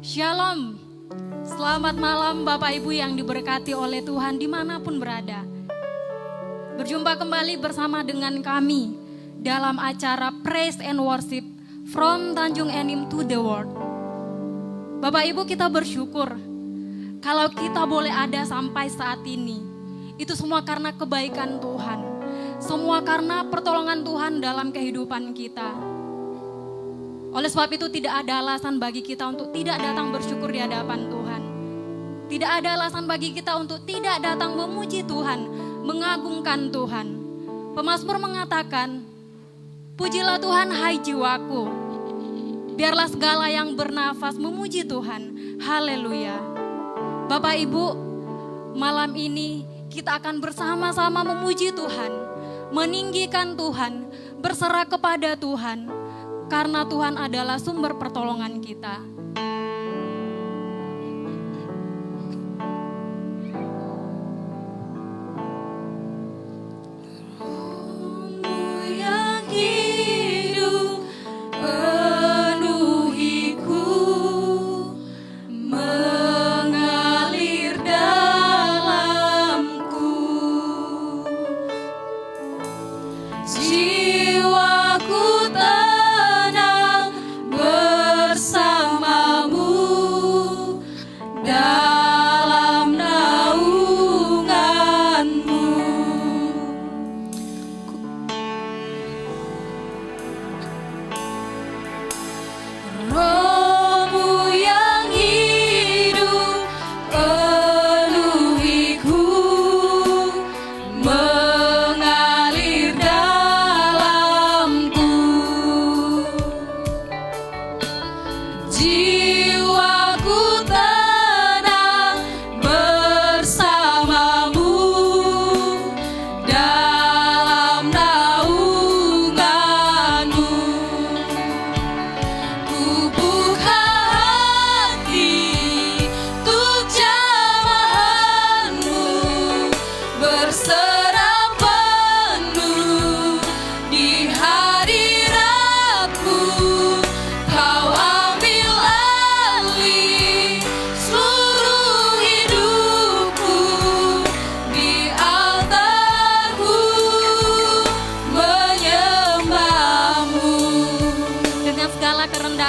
Shalom, selamat malam Bapak Ibu yang diberkati oleh Tuhan dimanapun berada. Berjumpa kembali bersama dengan kami dalam acara Praise and Worship from Tanjung Enim to the World. Bapak Ibu, kita bersyukur kalau kita boleh ada sampai saat ini. Itu semua karena kebaikan Tuhan, semua karena pertolongan Tuhan dalam kehidupan kita. Oleh sebab itu tidak ada alasan bagi kita untuk tidak datang bersyukur di hadapan Tuhan. Tidak ada alasan bagi kita untuk tidak datang memuji Tuhan, mengagungkan Tuhan. Pemazmur mengatakan, pujilah Tuhan hai jiwaku, biarlah segala yang bernafas memuji Tuhan. Haleluya. Bapak Ibu, malam ini kita akan bersama-sama memuji Tuhan, meninggikan Tuhan, berserah kepada Tuhan. Karena Tuhan adalah sumber pertolongan kita.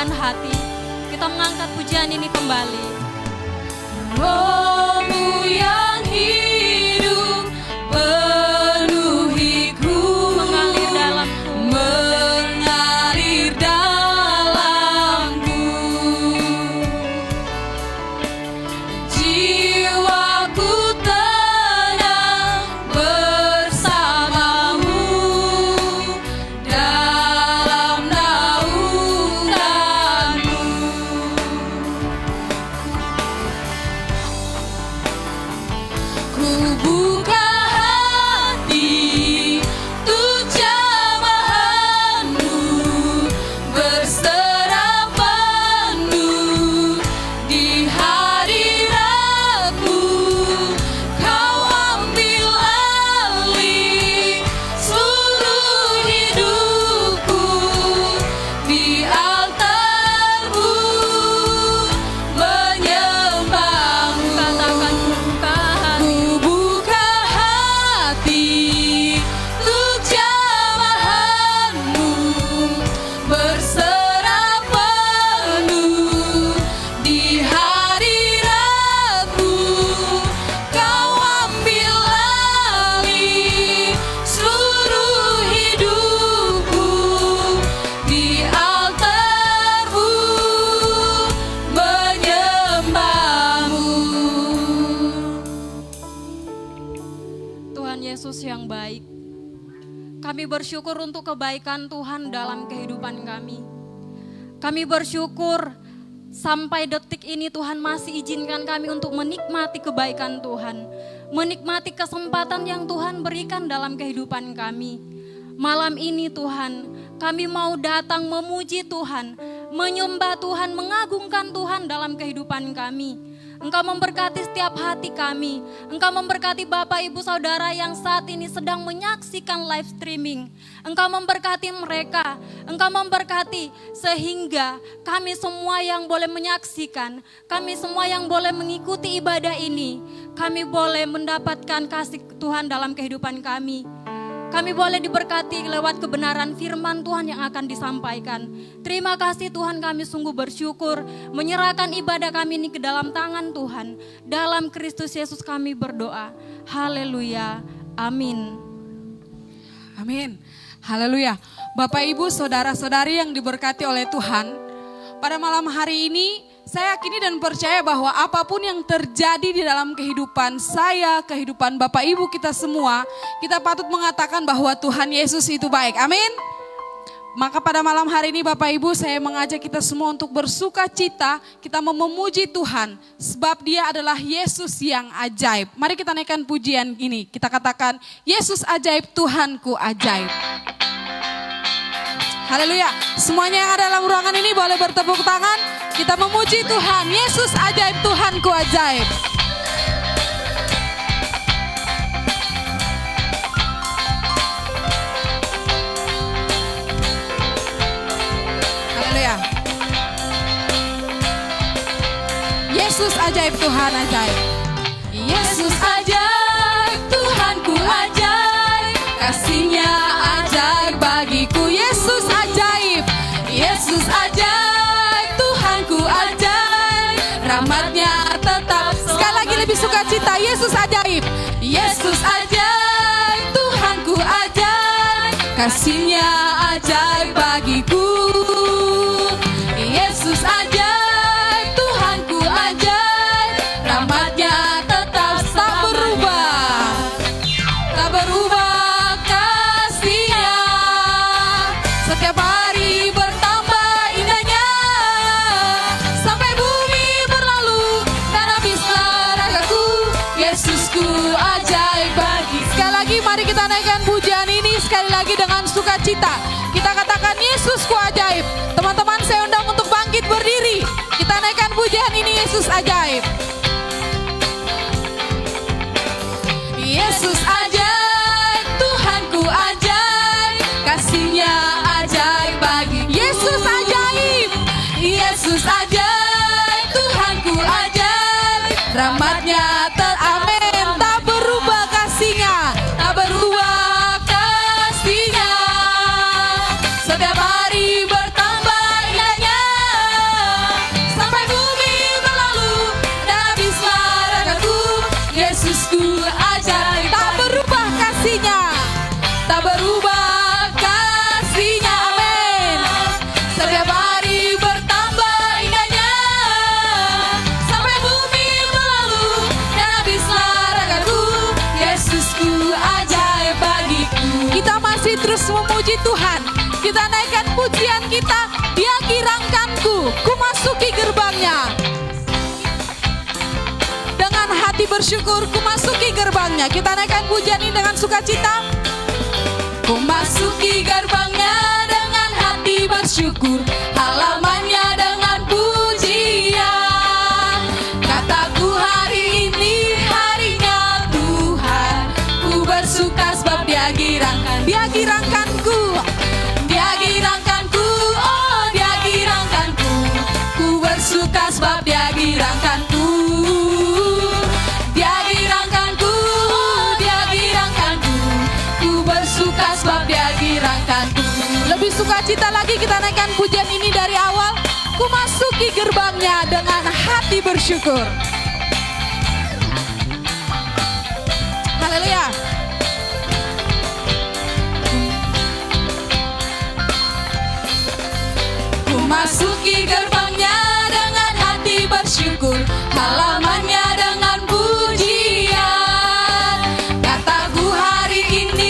Hati, kita mengangkat pujian ini kembali. Rohmu yang hidup penuhiku, mengalir dalamku, mengalir dalamku. Jiwaku tenang bersamamu dalam naunganmu. yang baik. Kami bersyukur untuk kebaikan Tuhan dalam kehidupan kami. Kami bersyukur sampai detik ini Tuhan masih izinkan kami untuk menikmati kebaikan Tuhan. Menikmati kesempatan yang Tuhan berikan dalam kehidupan kami. Malam ini Tuhan, kami mau datang memuji Tuhan, menyembah Tuhan, mengagungkan Tuhan dalam kehidupan kami. Engkau memberkati setiap hati kami. Engkau memberkati Bapak Ibu Saudara yang saat ini sedang menyaksikan live streaming. Engkau memberkati mereka. Engkau memberkati sehingga kami semua yang boleh menyaksikan, kami semua yang boleh mengikuti ibadah ini, kami boleh mendapatkan kasih Tuhan dalam kehidupan kami. Kami boleh diberkati lewat kebenaran firman Tuhan yang akan disampaikan. Terima kasih Tuhan, kami sungguh bersyukur menyerahkan ibadah kami ini ke dalam tangan Tuhan. Dalam Kristus Yesus kami berdoa. Haleluya. Amin. Amin. Haleluya. Bapak Ibu saudara-saudari yang diberkati oleh Tuhan, pada malam hari ini saya yakini dan percaya bahwa apapun yang terjadi di dalam kehidupan saya, kehidupan Bapak Ibu kita semua, kita patut mengatakan bahwa Tuhan Yesus itu baik. Amin. Maka pada malam hari ini Bapak Ibu, saya mengajak kita semua untuk bersuka cita, kita memuji Tuhan sebab Dia adalah Yesus yang ajaib. Mari kita naikkan pujian ini, kita katakan Yesus ajaib, Tuhanku ajaib. Haleluya. Semuanya yang ada dalam ruangan ini boleh bertepuk tangan. Kita memuji Tuhan. Yesus ajaib, Tuhanku ajaib. Haleluya. Yesus ajaib, Tuhan ajaib. Yesus ajaib, Tuhanku ajaib. Kasih-Nya ajaib bagiku. Yesus ajaib. Yesus ajaib, Tuhanku ajaib. Rahmat-Nya tetap. Sekali lagi lebih sukacita. Yesus ajaib. Yesus ajaib, Tuhanku ajaib. Kasih-Nya ajaib bagiku. Yesus ajaib, Tuhanku ajaib. Rahmat-Nya tetap tak berubah. Tak berubah kasih-Nya. Setiap hari bertambah indahnya. Sampai bumi berlalu dan habislah ragaku. Yesusku ajaib bagi. Sekali lagi mari kita naikkan pujian ini sekali lagi dengan sukacita. Kita katakan Yesusku ajaib. Teman-teman saya undang untuk bangkit berdiri. Kita naikkan pujian ini Yesus ajaib. Yesus ajaib, Tuhanku ajaib. Kasih-Nya ajaib bagi. Yesus ajaib. Yesus ajaib, Tuhanku ajaib. Rahmat-Nya amin. Tak berubah kasih-Nya. Tak berubah kasih-Nya. Setiap hari bertambah indahnya. Sampai bumi berlalu dan habislah ragaku. Yesusku ajaib. Tak berubah kasih-Nya. Tak berubah kasih-Nya. Amin. Setiap hari bertambah indahnya. Sampai bumi berlalu dan habislah ragaku. Yesusku ajaib bagiku. Kita masih terus memuji Tuhan. Kita naikkan pujian kita. Dia girangkanku, ku masuki gerbangnya. Dengan hati bersyukur, ku masuki gerbangnya. Kita naikkan pujian ini dengan sukacita. Ku masuki gerbangnya dengan hati bersyukur, halamannya dengan pujian. Kataku hari ini harinya Tuhan. Ku bersuka sebab Dia girangkan. Dia girangkanku. Dia girangkanku. Oh Dia girangkanku. Ku bersuka sebab Dia girangkanku. Dia girangkanku. Oh Dia girangkanku. Ku bersuka sebab Dia girangkanku. Lebih sukacita lagi kita naikkan pujian ini dari awal. Ku masuki gerbangnya dengan hati bersyukur. Haleluya. Ku masuki gerbangnya dengan hati bersyukur, halamannya dengan pujian. Kataku hari ini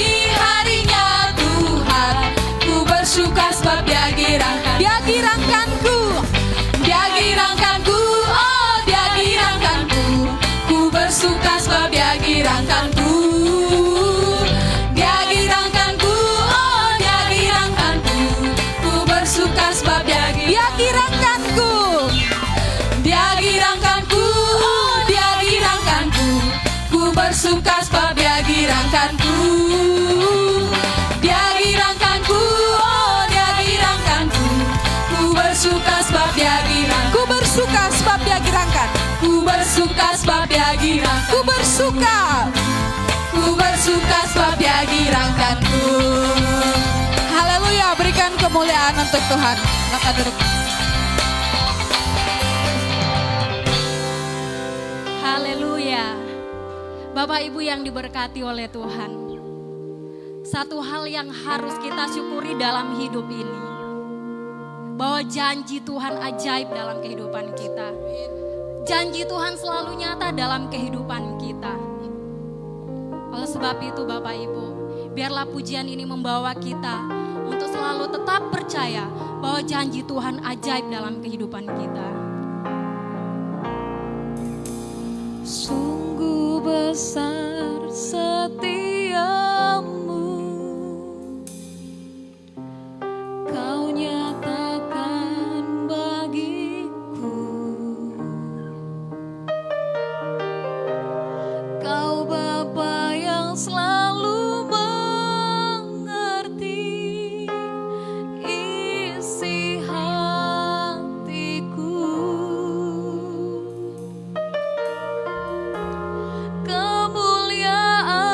girangkanku. Dia girangkanku, oh dia girangkanku. Ku bersuka sebab dia girang. Ku bersuka sebab dia girangkan. Ku bersuka sebab dia girang. Ku bersuka. Ku bersuka sebab dia girangkanku. Haleluya, berikan kemuliaan untuk Tuhan. Silakan duduk. Haleluya. Bapak Ibu yang diberkati oleh Tuhan. Satu hal yang harus kita syukuri dalam hidup ini, bahwa janji Tuhan ajaib dalam kehidupan kita. Janji Tuhan selalu nyata dalam kehidupan kita. Oleh sebab itu Bapak Ibu, biarlah pujian ini membawa kita untuk selalu tetap percaya bahwa janji Tuhan ajaib dalam kehidupan kita. Sungguh besar setiamu, Kau nyatakan bagiku. Kau Bapa yang selalu mengerti isi hatiku. Kemuliaan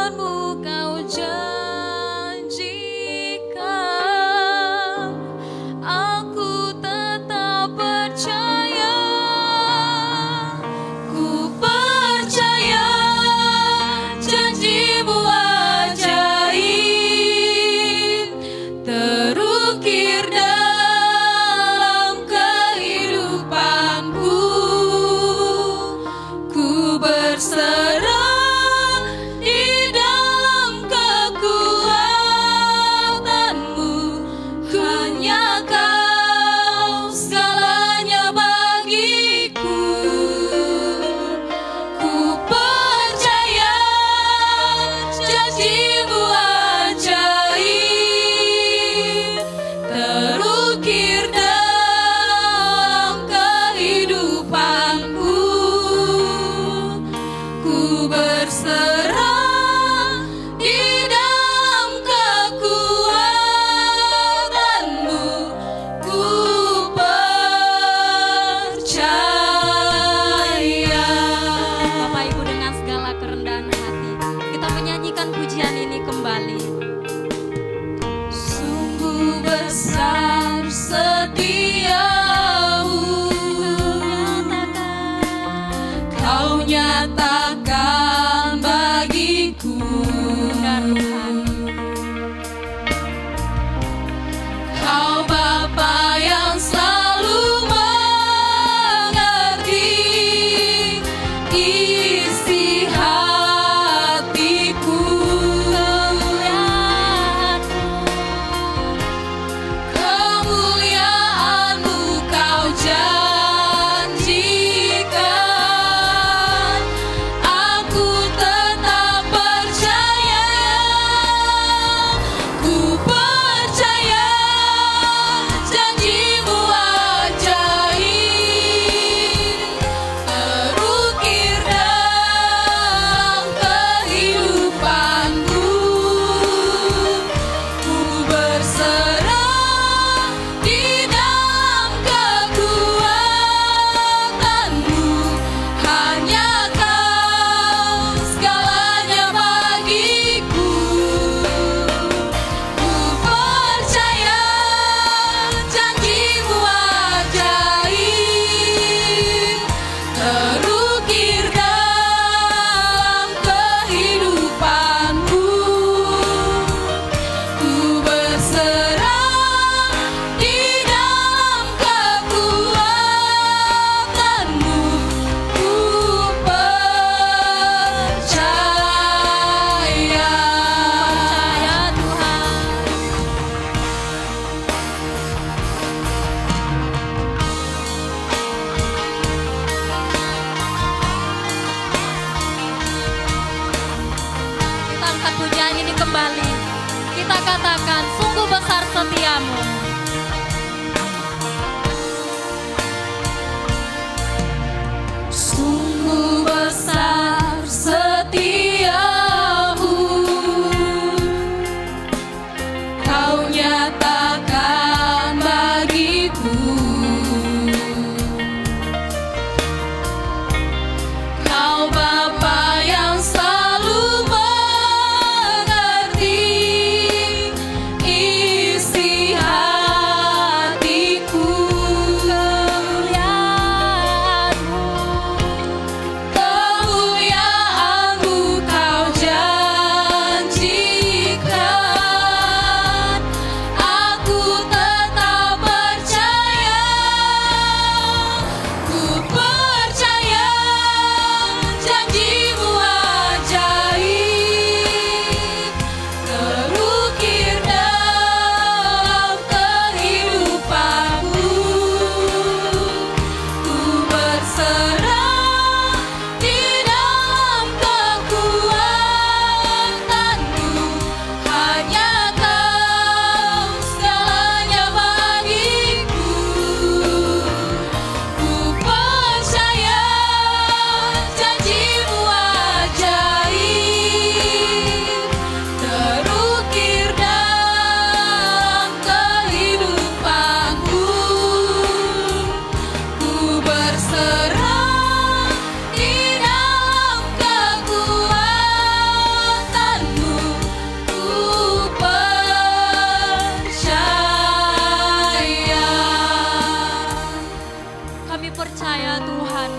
Kami percaya Tuhan,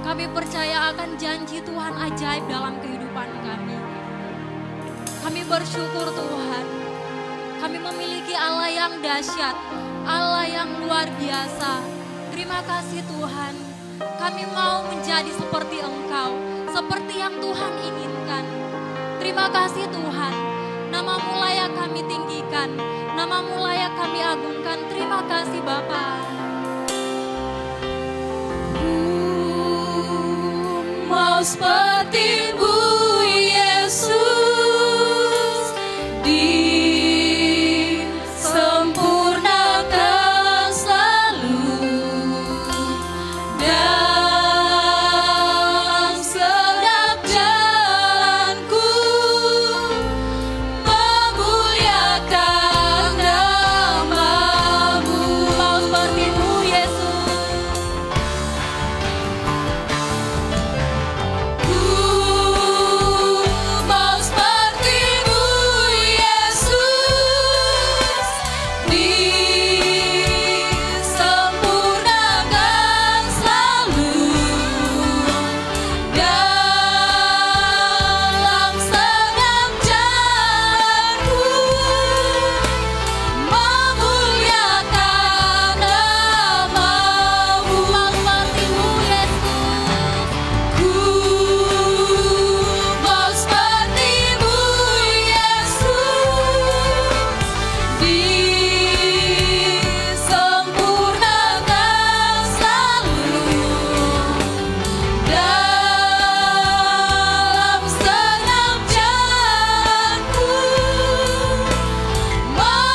kami percaya akan janji Tuhan ajaib dalam kehidupan kami. Kami bersyukur Tuhan, kami memiliki Allah yang dahsyat, Allah yang luar biasa. Terima kasih Tuhan, kami mau menjadi seperti Engkau, seperti yang Tuhan inginkan. Terima kasih Tuhan, nama-Mu layak kami tinggikan, nama-Mu layak kami agungkan. Terima kasih Bapa. Mau seperti-Mu Yesus, disempurnakan selalu dalam setiap jalanku, memuliakan nama-Mu. Mau seperti-Mu Yesus, Mau seperti-Mu Yesus, disempurnakan selalu dalam setiap jalanku, memuliakan nama-Mu. mau seperti-Mu Yesus. Mau seperti-Mu Yesus, disempurnakan selalu dalam setiap jalanku,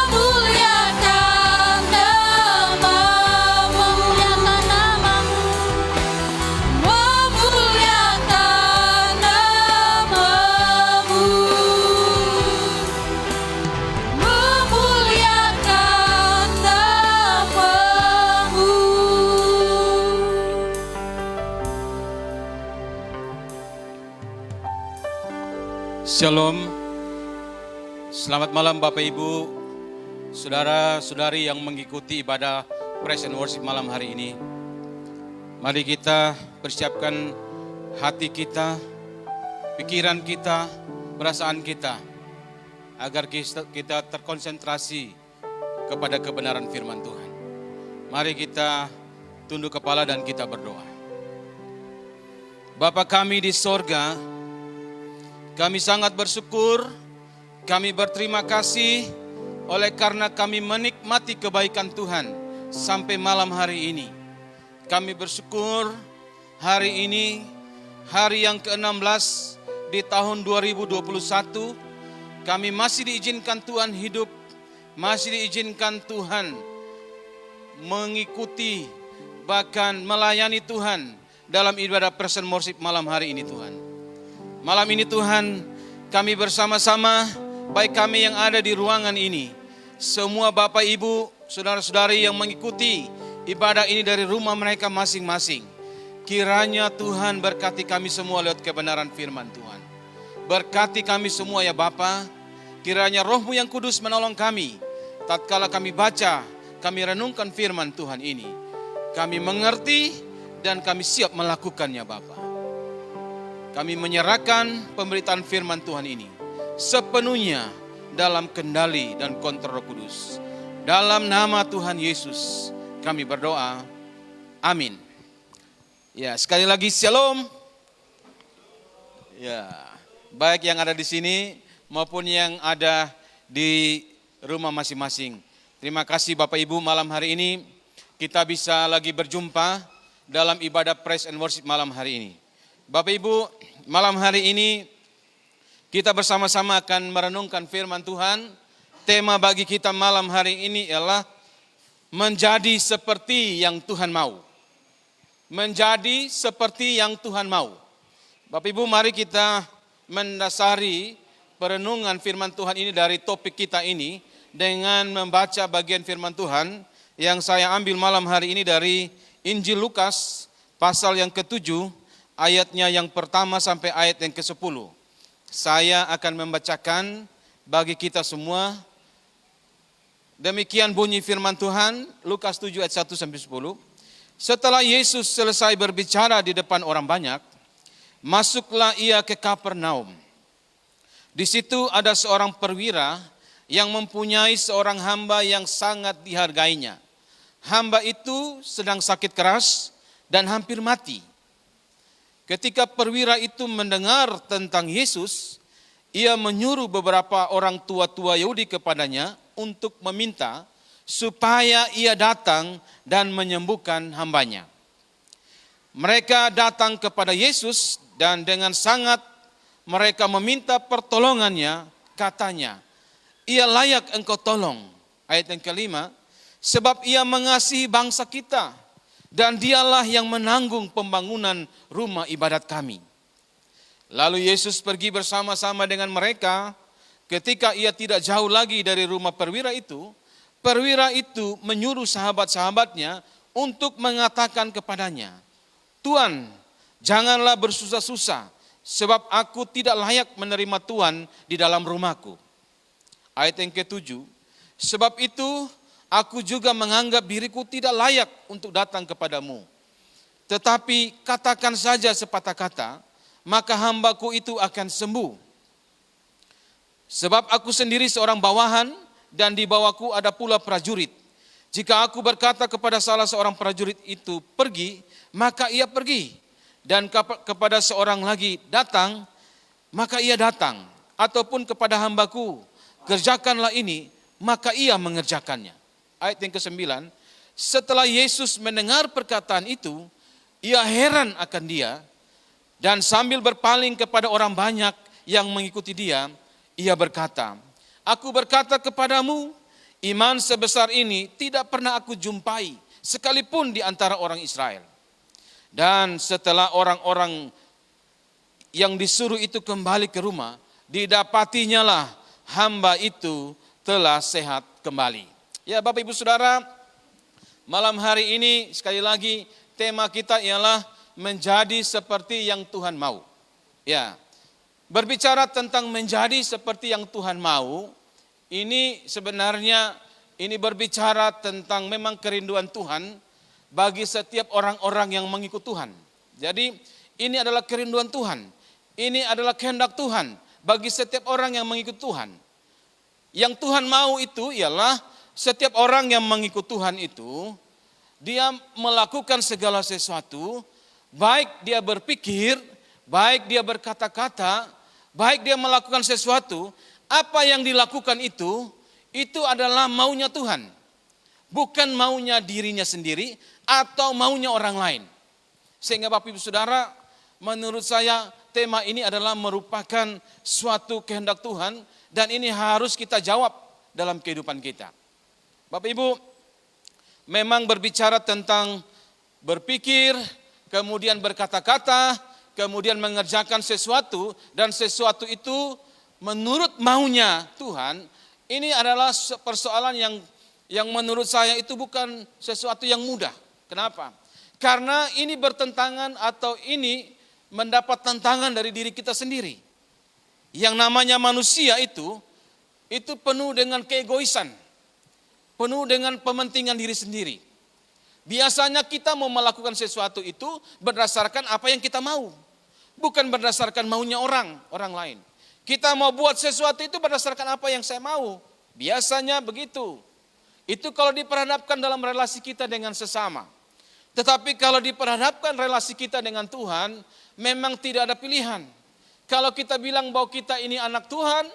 memuliakan nama-Mu. Memuliakan nama-Mu. Memuliakan nama-Mu, memuliakan nama-Mu. Shalom, selamat malam Bapak Ibu, saudara-saudari yang mengikuti ibadah Praise and Worship malam hari ini. Mari kita persiapkan hati kita, pikiran kita, perasaan kita, agar kita terkonsentrasi kepada kebenaran firman Tuhan. Mari kita tunduk kepala dan kita berdoa. Bapa kami di sorga, kami sangat bersyukur, kami berterima kasih oleh karena kami menikmati kebaikan Tuhan sampai malam hari ini. Kami bersyukur hari ini, hari yang ke-16 di tahun 2021, kami masih diizinkan Tuhan hidup, masih diizinkan Tuhan mengikuti, bahkan melayani Tuhan dalam ibadah Praise and Worship malam hari ini Tuhan. Malam ini Tuhan, kami bersama-sama, baik kami yang ada di ruangan ini, semua Bapak Ibu, saudara-saudari yang mengikuti ibadah ini dari rumah mereka masing-masing. Kiranya Tuhan berkati kami semua lewat kebenaran firman Tuhan. Berkati kami semua ya Bapa, kiranya Roh-Mu yang kudus menolong kami. Tatkala kami baca, kami renungkan firman Tuhan ini. Kami mengerti dan kami siap melakukannya Bapa. Kami menyerahkan pemberitaan firman Tuhan ini sepenuhnya dalam kendali dan kontrol Roh Kudus. Dalam nama Tuhan Yesus kami berdoa. Amin. Ya, sekali lagi shalom. Ya, baik yang ada di sini maupun yang ada di rumah masing-masing. Terima kasih Bapak Ibu, malam hari ini kita bisa lagi berjumpa dalam ibadah Praise and Worship malam hari ini. Bapak Ibu, malam hari ini kita bersama-sama akan merenungkan firman Tuhan. Tema bagi kita malam hari ini ialah menjadi seperti yang Tuhan mau. Menjadi seperti yang Tuhan mau. Bapak Ibu, mari kita mendasari perenungan firman Tuhan ini dari topik kita ini dengan membaca bagian firman Tuhan yang saya ambil malam hari ini dari Injil Lukas pasal yang ke-7 ayatnya yang pertama sampai ayat yang ke-10. Saya akan membacakan bagi kita semua. Demikian bunyi firman Tuhan, Lukas 7 ayat 1 sampai 10. Setelah Yesus selesai berbicara di depan orang banyak, masuklah ia ke Kapernaum. Di situ ada seorang perwira yang mempunyai seorang hamba yang sangat dihargainya. Hamba itu sedang sakit keras dan hampir mati. Ketika perwira itu mendengar tentang Yesus, ia menyuruh beberapa orang tua-tua Yahudi kepadanya untuk meminta supaya ia datang dan menyembuhkan hambanya. Mereka datang kepada Yesus dan dengan sangat mereka meminta pertolongannya, katanya, ia layak engkau tolong. Ayat yang kelima, sebab ia mengasihi bangsa kita dan dialah yang menanggung pembangunan rumah ibadat kami. Lalu Yesus pergi bersama-sama dengan mereka. Ketika ia tidak jauh lagi dari rumah perwira itu menyuruh sahabat-sahabatnya untuk mengatakan kepadanya, Tuan, janganlah bersusah-susah, sebab aku tidak layak menerima Tuhan di dalam rumahku. Ayat yang ke-7, sebab itu aku juga menganggap diriku tidak layak untuk datang kepadamu. Tetapi katakan saja sepatah kata, maka hambaku itu akan sembuh. Sebab aku sendiri seorang bawahan dan di bawahku ada pula prajurit. Jika aku berkata kepada salah seorang prajurit itu pergi, maka ia pergi. Dan kepada seorang lagi datang, maka ia datang. Ataupun kepada hambaku, kerjakanlah ini, maka ia mengerjakannya. Ayat yang ke-9, setelah Yesus mendengar perkataan itu, ia heran akan dia, dan sambil berpaling kepada orang banyak yang mengikuti dia, ia berkata, aku berkata kepadamu, iman sebesar ini tidak pernah aku jumpai, sekalipun di antara orang Israel. Dan setelah orang-orang yang disuruh itu kembali ke rumah, didapatinya lah hamba itu telah sehat kembali. Ya Bapak Ibu Saudara, malam hari ini sekali lagi tema kita ialah menjadi seperti yang Tuhan mau. Ya, berbicara tentang menjadi seperti yang Tuhan mau, ini sebenarnya ini berbicara tentang memang kerinduan Tuhan bagi setiap orang-orang yang mengikut Tuhan. Jadi ini adalah kerinduan Tuhan. Ini adalah kehendak Tuhan bagi setiap orang yang mengikut Tuhan. Yang Tuhan mau itu ialah setiap orang yang mengikut Tuhan itu, dia melakukan segala sesuatu, baik dia berpikir, baik dia berkata-kata, baik dia melakukan sesuatu, apa yang dilakukan itu adalah maunya Tuhan. Bukan maunya dirinya sendiri atau maunya orang lain. Sehingga Bapak Ibu Saudara, menurut saya tema ini adalah merupakan suatu kehendak Tuhan dan ini harus kita jawab dalam kehidupan kita. Bapak Ibu, memang berbicara tentang berpikir, kemudian berkata-kata, kemudian mengerjakan sesuatu dan sesuatu itu menurut maunya Tuhan, ini adalah persoalan yang menurut saya itu bukan sesuatu yang mudah. Kenapa? Karena ini bertentangan atau ini mendapat tantangan dari diri kita sendiri. Yang namanya manusia itu penuh dengan keegoisan, penuh dengan pementingan diri sendiri. Biasanya kita mau melakukan sesuatu itu berdasarkan apa yang kita mau, bukan berdasarkan maunya orang lain. Kita mau buat sesuatu itu berdasarkan apa yang saya mau. Biasanya begitu. Itu kalau diperhadapkan dalam relasi kita dengan sesama. Tetapi kalau diperhadapkan relasi kita dengan Tuhan, memang tidak ada pilihan. Kalau kita bilang bahwa kita ini anak Tuhan,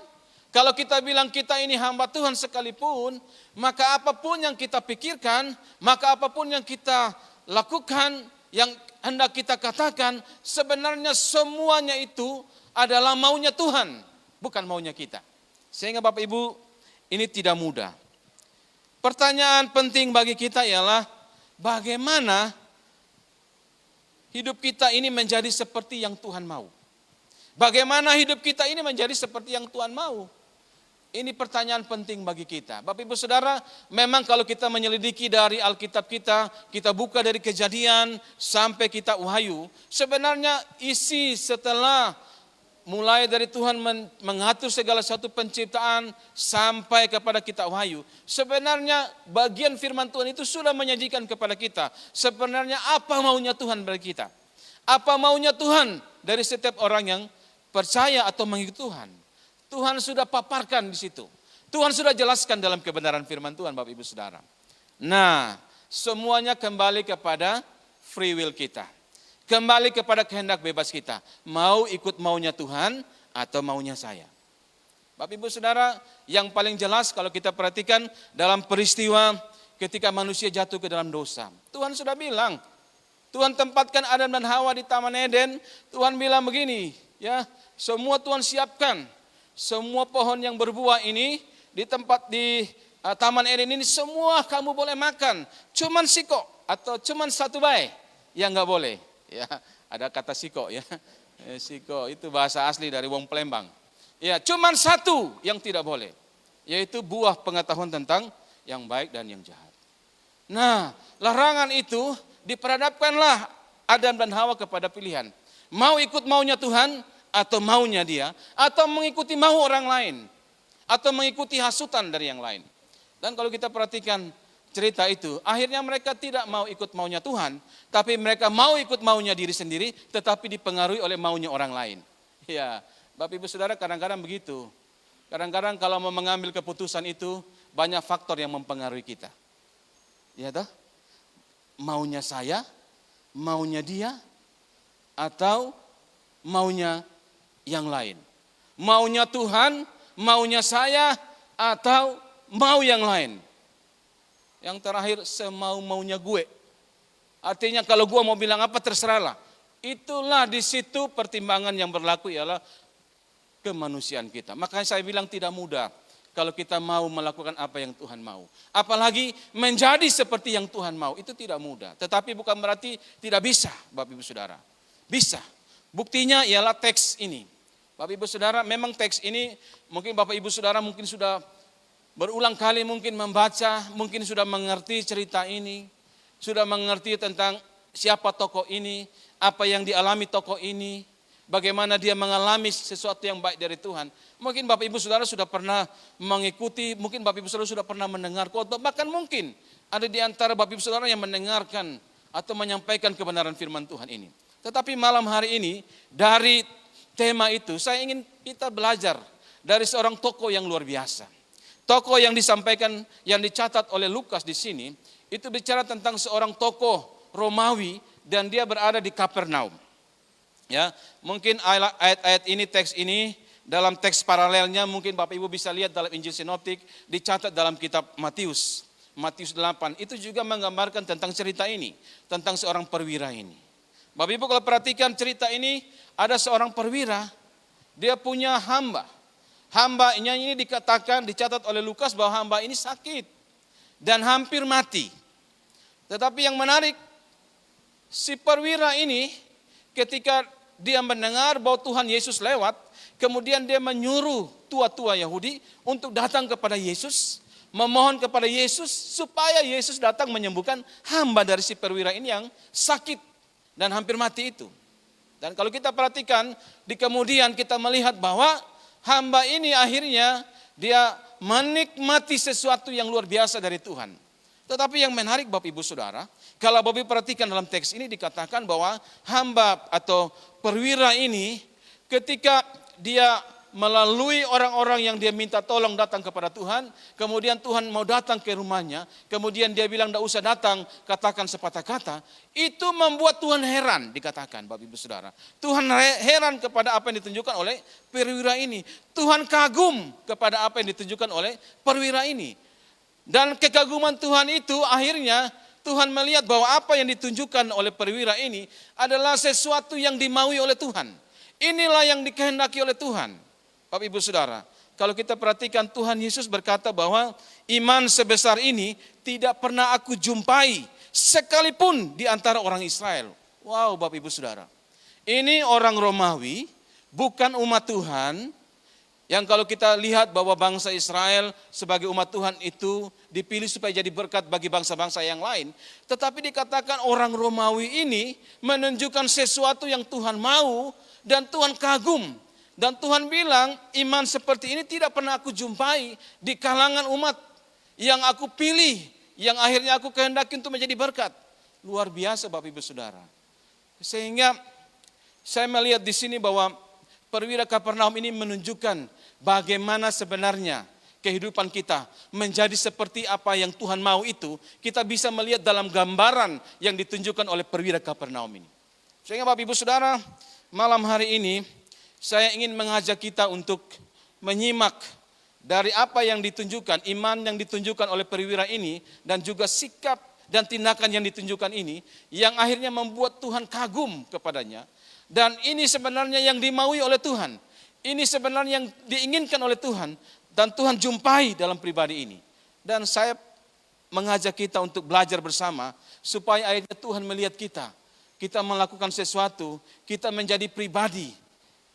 kalau kita bilang kita ini hamba Tuhan sekalipun, maka apapun yang kita pikirkan, maka apapun yang kita lakukan, yang hendak kita katakan, sebenarnya semuanya itu adalah maunya Tuhan, bukan maunya kita. Sehingga Bapak Ibu, ini tidak mudah. Pertanyaan penting bagi kita ialah bagaimana hidup kita ini menjadi seperti yang Tuhan mau. Bagaimana hidup kita ini menjadi seperti yang Tuhan mau. Ini pertanyaan penting bagi kita. Bapak Ibu Saudara, memang kalau kita menyelidiki dari Alkitab kita buka dari Kejadian sampai kita Wahyu, sebenarnya isi setelah mulai dari Tuhan mengatur segala satu penciptaan sampai kepada kitab Wahyu. Sebenarnya bagian firman Tuhan itu sudah menyajikan kepada kita sebenarnya apa maunya Tuhan bagi kita. Apa maunya Tuhan dari setiap orang yang percaya atau mengikuti Tuhan. Tuhan sudah paparkan di situ. Tuhan sudah jelaskan dalam kebenaran firman Tuhan, Bapak Ibu Saudara. Nah, semuanya kembali kepada free will kita. Kembali kepada kehendak bebas kita. Mau ikut maunya Tuhan atau maunya saya. Bapak Ibu Saudara, yang paling jelas kalau kita perhatikan dalam peristiwa ketika manusia jatuh ke dalam dosa. Tuhan sudah bilang, Tuhan tempatkan Adam dan Hawa di Taman Eden. Tuhan bilang begini, ya, semua Tuhan siapkan. Semua pohon yang berbuah ini di tempat di Taman Eden ini semua kamu boleh makan. Cuman siko atau cuman satu bae yang nggak boleh. Ya, ada kata siko ya. Siko itu bahasa asli dari wong Palembang. Ya, cuman satu yang tidak boleh, yaitu buah pengetahuan tentang yang baik dan yang jahat. Nah, larangan itu diperhadapkanlah Adam dan Hawa kepada pilihan. Mau ikut maunya Tuhan atau maunya dia, atau mengikuti mau orang lain, atau mengikuti hasutan dari yang lain. Dan kalau kita perhatikan cerita itu, akhirnya mereka tidak mau ikut maunya Tuhan, tapi mereka mau ikut maunya diri sendiri, tetapi dipengaruhi oleh maunya orang lain. Ya, Bapak Ibu Saudara, kadang-kadang begitu. Kadang-kadang kalau mau mengambil keputusan itu, banyak faktor yang mempengaruhi kita. Ya toh? Maunya saya, maunya dia, atau maunya yang lain. Maunya Tuhan, maunya saya, atau mau yang lain. Yang terakhir, semau-maunya gue. Artinya kalau gue mau bilang apa terserahlah. Itulah di situ pertimbangan yang berlaku ialah kemanusiaan kita. Makanya saya bilang tidak mudah kalau kita mau melakukan apa yang Tuhan mau. Apalagi menjadi seperti yang Tuhan mau, itu tidak mudah. Tetapi bukan berarti tidak bisa, Bapak Ibu Saudara. Bisa. Buktinya ialah teks ini. Bapak Ibu Saudara, memang teks ini mungkin Bapak Ibu Saudara mungkin sudah berulang kali mungkin membaca, mungkin sudah mengerti cerita ini. Sudah mengerti tentang siapa tokoh ini, apa yang dialami tokoh ini. Bagaimana dia mengalami sesuatu yang baik dari Tuhan. Mungkin Bapak Ibu Saudara sudah pernah mengikuti, mungkin Bapak Ibu Saudara sudah pernah mendengar khotbah, bahkan mungkin ada di antara Bapak Ibu Saudara yang mendengarkan atau menyampaikan kebenaran firman Tuhan ini. Tetapi malam hari ini dari tema itu saya ingin kita belajar dari seorang tokoh yang luar biasa. Tokoh yang disampaikan, yang dicatat oleh Lukas di sini, itu bicara tentang seorang tokoh Romawi dan dia berada di Kapernaum. Ya, mungkin ayat-ayat ini, teks ini dalam teks paralelnya mungkin Bapak Ibu bisa lihat dalam Injil Sinoptik dicatat dalam kitab Matius 8. Itu juga menggambarkan tentang cerita ini, tentang seorang perwira ini. Bapak Ibu kalau perhatikan cerita ini, ada seorang perwira, dia punya hamba. Hambanya ini dikatakan, dicatat oleh Lukas bahwa hamba ini sakit dan hampir mati. Tetapi yang menarik, si perwira ini ketika dia mendengar bahwa Tuhan Yesus lewat, kemudian dia menyuruh tua-tua Yahudi untuk datang kepada Yesus, memohon kepada Yesus supaya Yesus datang menyembuhkan hamba dari si perwira ini yang sakit dan hampir mati itu. Dan kalau kita perhatikan, di kemudian kita melihat bahwa hamba ini akhirnya dia menikmati sesuatu yang luar biasa dari Tuhan. Tetapi yang menarik Bapak Ibu Saudara, kalau Bapak Ibu perhatikan dalam teks ini dikatakan bahwa hamba atau perwira ini ketika dia melalui orang-orang yang dia minta tolong datang kepada Tuhan, kemudian Tuhan mau datang ke rumahnya, kemudian dia bilang tidak usah datang, katakan sepatah kata, itu membuat Tuhan heran dikatakan Bapak Ibu Saudara. Tuhan heran kepada apa yang ditunjukkan oleh perwira ini. Tuhan kagum kepada apa yang ditunjukkan oleh perwira ini. Dan kekaguman Tuhan itu akhirnya Tuhan melihat bahwa apa yang ditunjukkan oleh perwira ini adalah sesuatu yang dimaui oleh Tuhan. Inilah yang dikehendaki oleh Tuhan. Bapak Ibu Saudara, kalau kita perhatikan Tuhan Yesus berkata bahwa iman sebesar ini tidak pernah aku jumpai sekalipun di antara orang Israel. Wow Bapak Ibu Saudara. Ini orang Romawi, bukan umat Tuhan. Yang kalau kita lihat bahwa bangsa Israel sebagai umat Tuhan itu dipilih supaya jadi berkat bagi bangsa-bangsa yang lain. Tetapi dikatakan orang Romawi ini menunjukkan sesuatu yang Tuhan mau dan Tuhan kagum. Dan Tuhan bilang, iman seperti ini tidak pernah aku jumpai di kalangan umat yang aku pilih, yang akhirnya aku kehendaki untuk menjadi berkat. Luar biasa Bapak Ibu Saudara. Sehingga saya melihat di sini bahwa perwira Kapernaum ini menunjukkan bagaimana sebenarnya kehidupan kita menjadi seperti apa yang Tuhan mau itu, kita bisa melihat dalam gambaran yang ditunjukkan oleh perwira Kapernaum ini. Sehingga Bapak Ibu Saudara, malam hari ini saya ingin mengajak kita untuk menyimak dari apa yang ditunjukkan, iman yang ditunjukkan oleh perwira ini, dan juga sikap dan tindakan yang ditunjukkan ini, yang akhirnya membuat Tuhan kagum kepadanya. Dan ini sebenarnya yang dimaui oleh Tuhan. Ini sebenarnya yang diinginkan oleh Tuhan, dan Tuhan jumpai dalam pribadi ini. Dan saya mengajak kita untuk belajar bersama, supaya akhirnya Tuhan melihat kita. Kita melakukan sesuatu, kita menjadi pribadi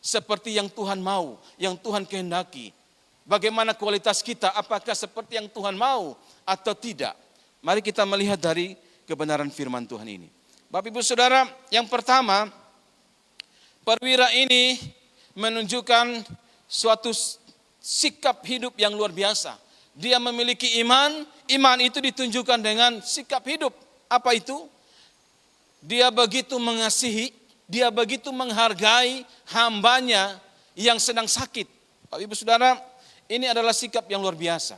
seperti yang Tuhan mau, yang Tuhan kehendaki. Bagaimana kualitas kita, apakah seperti yang Tuhan mau atau tidak. Mari kita melihat dari kebenaran firman Tuhan ini. Bapak Ibu Saudara, yang pertama, perwira ini menunjukkan suatu sikap hidup yang luar biasa. Dia memiliki iman, iman itu ditunjukkan dengan sikap hidup. Apa itu? Dia begitu mengasihi, dia begitu menghargai hambanya yang sedang sakit. Bapak Ibu Saudara, ini adalah sikap yang luar biasa.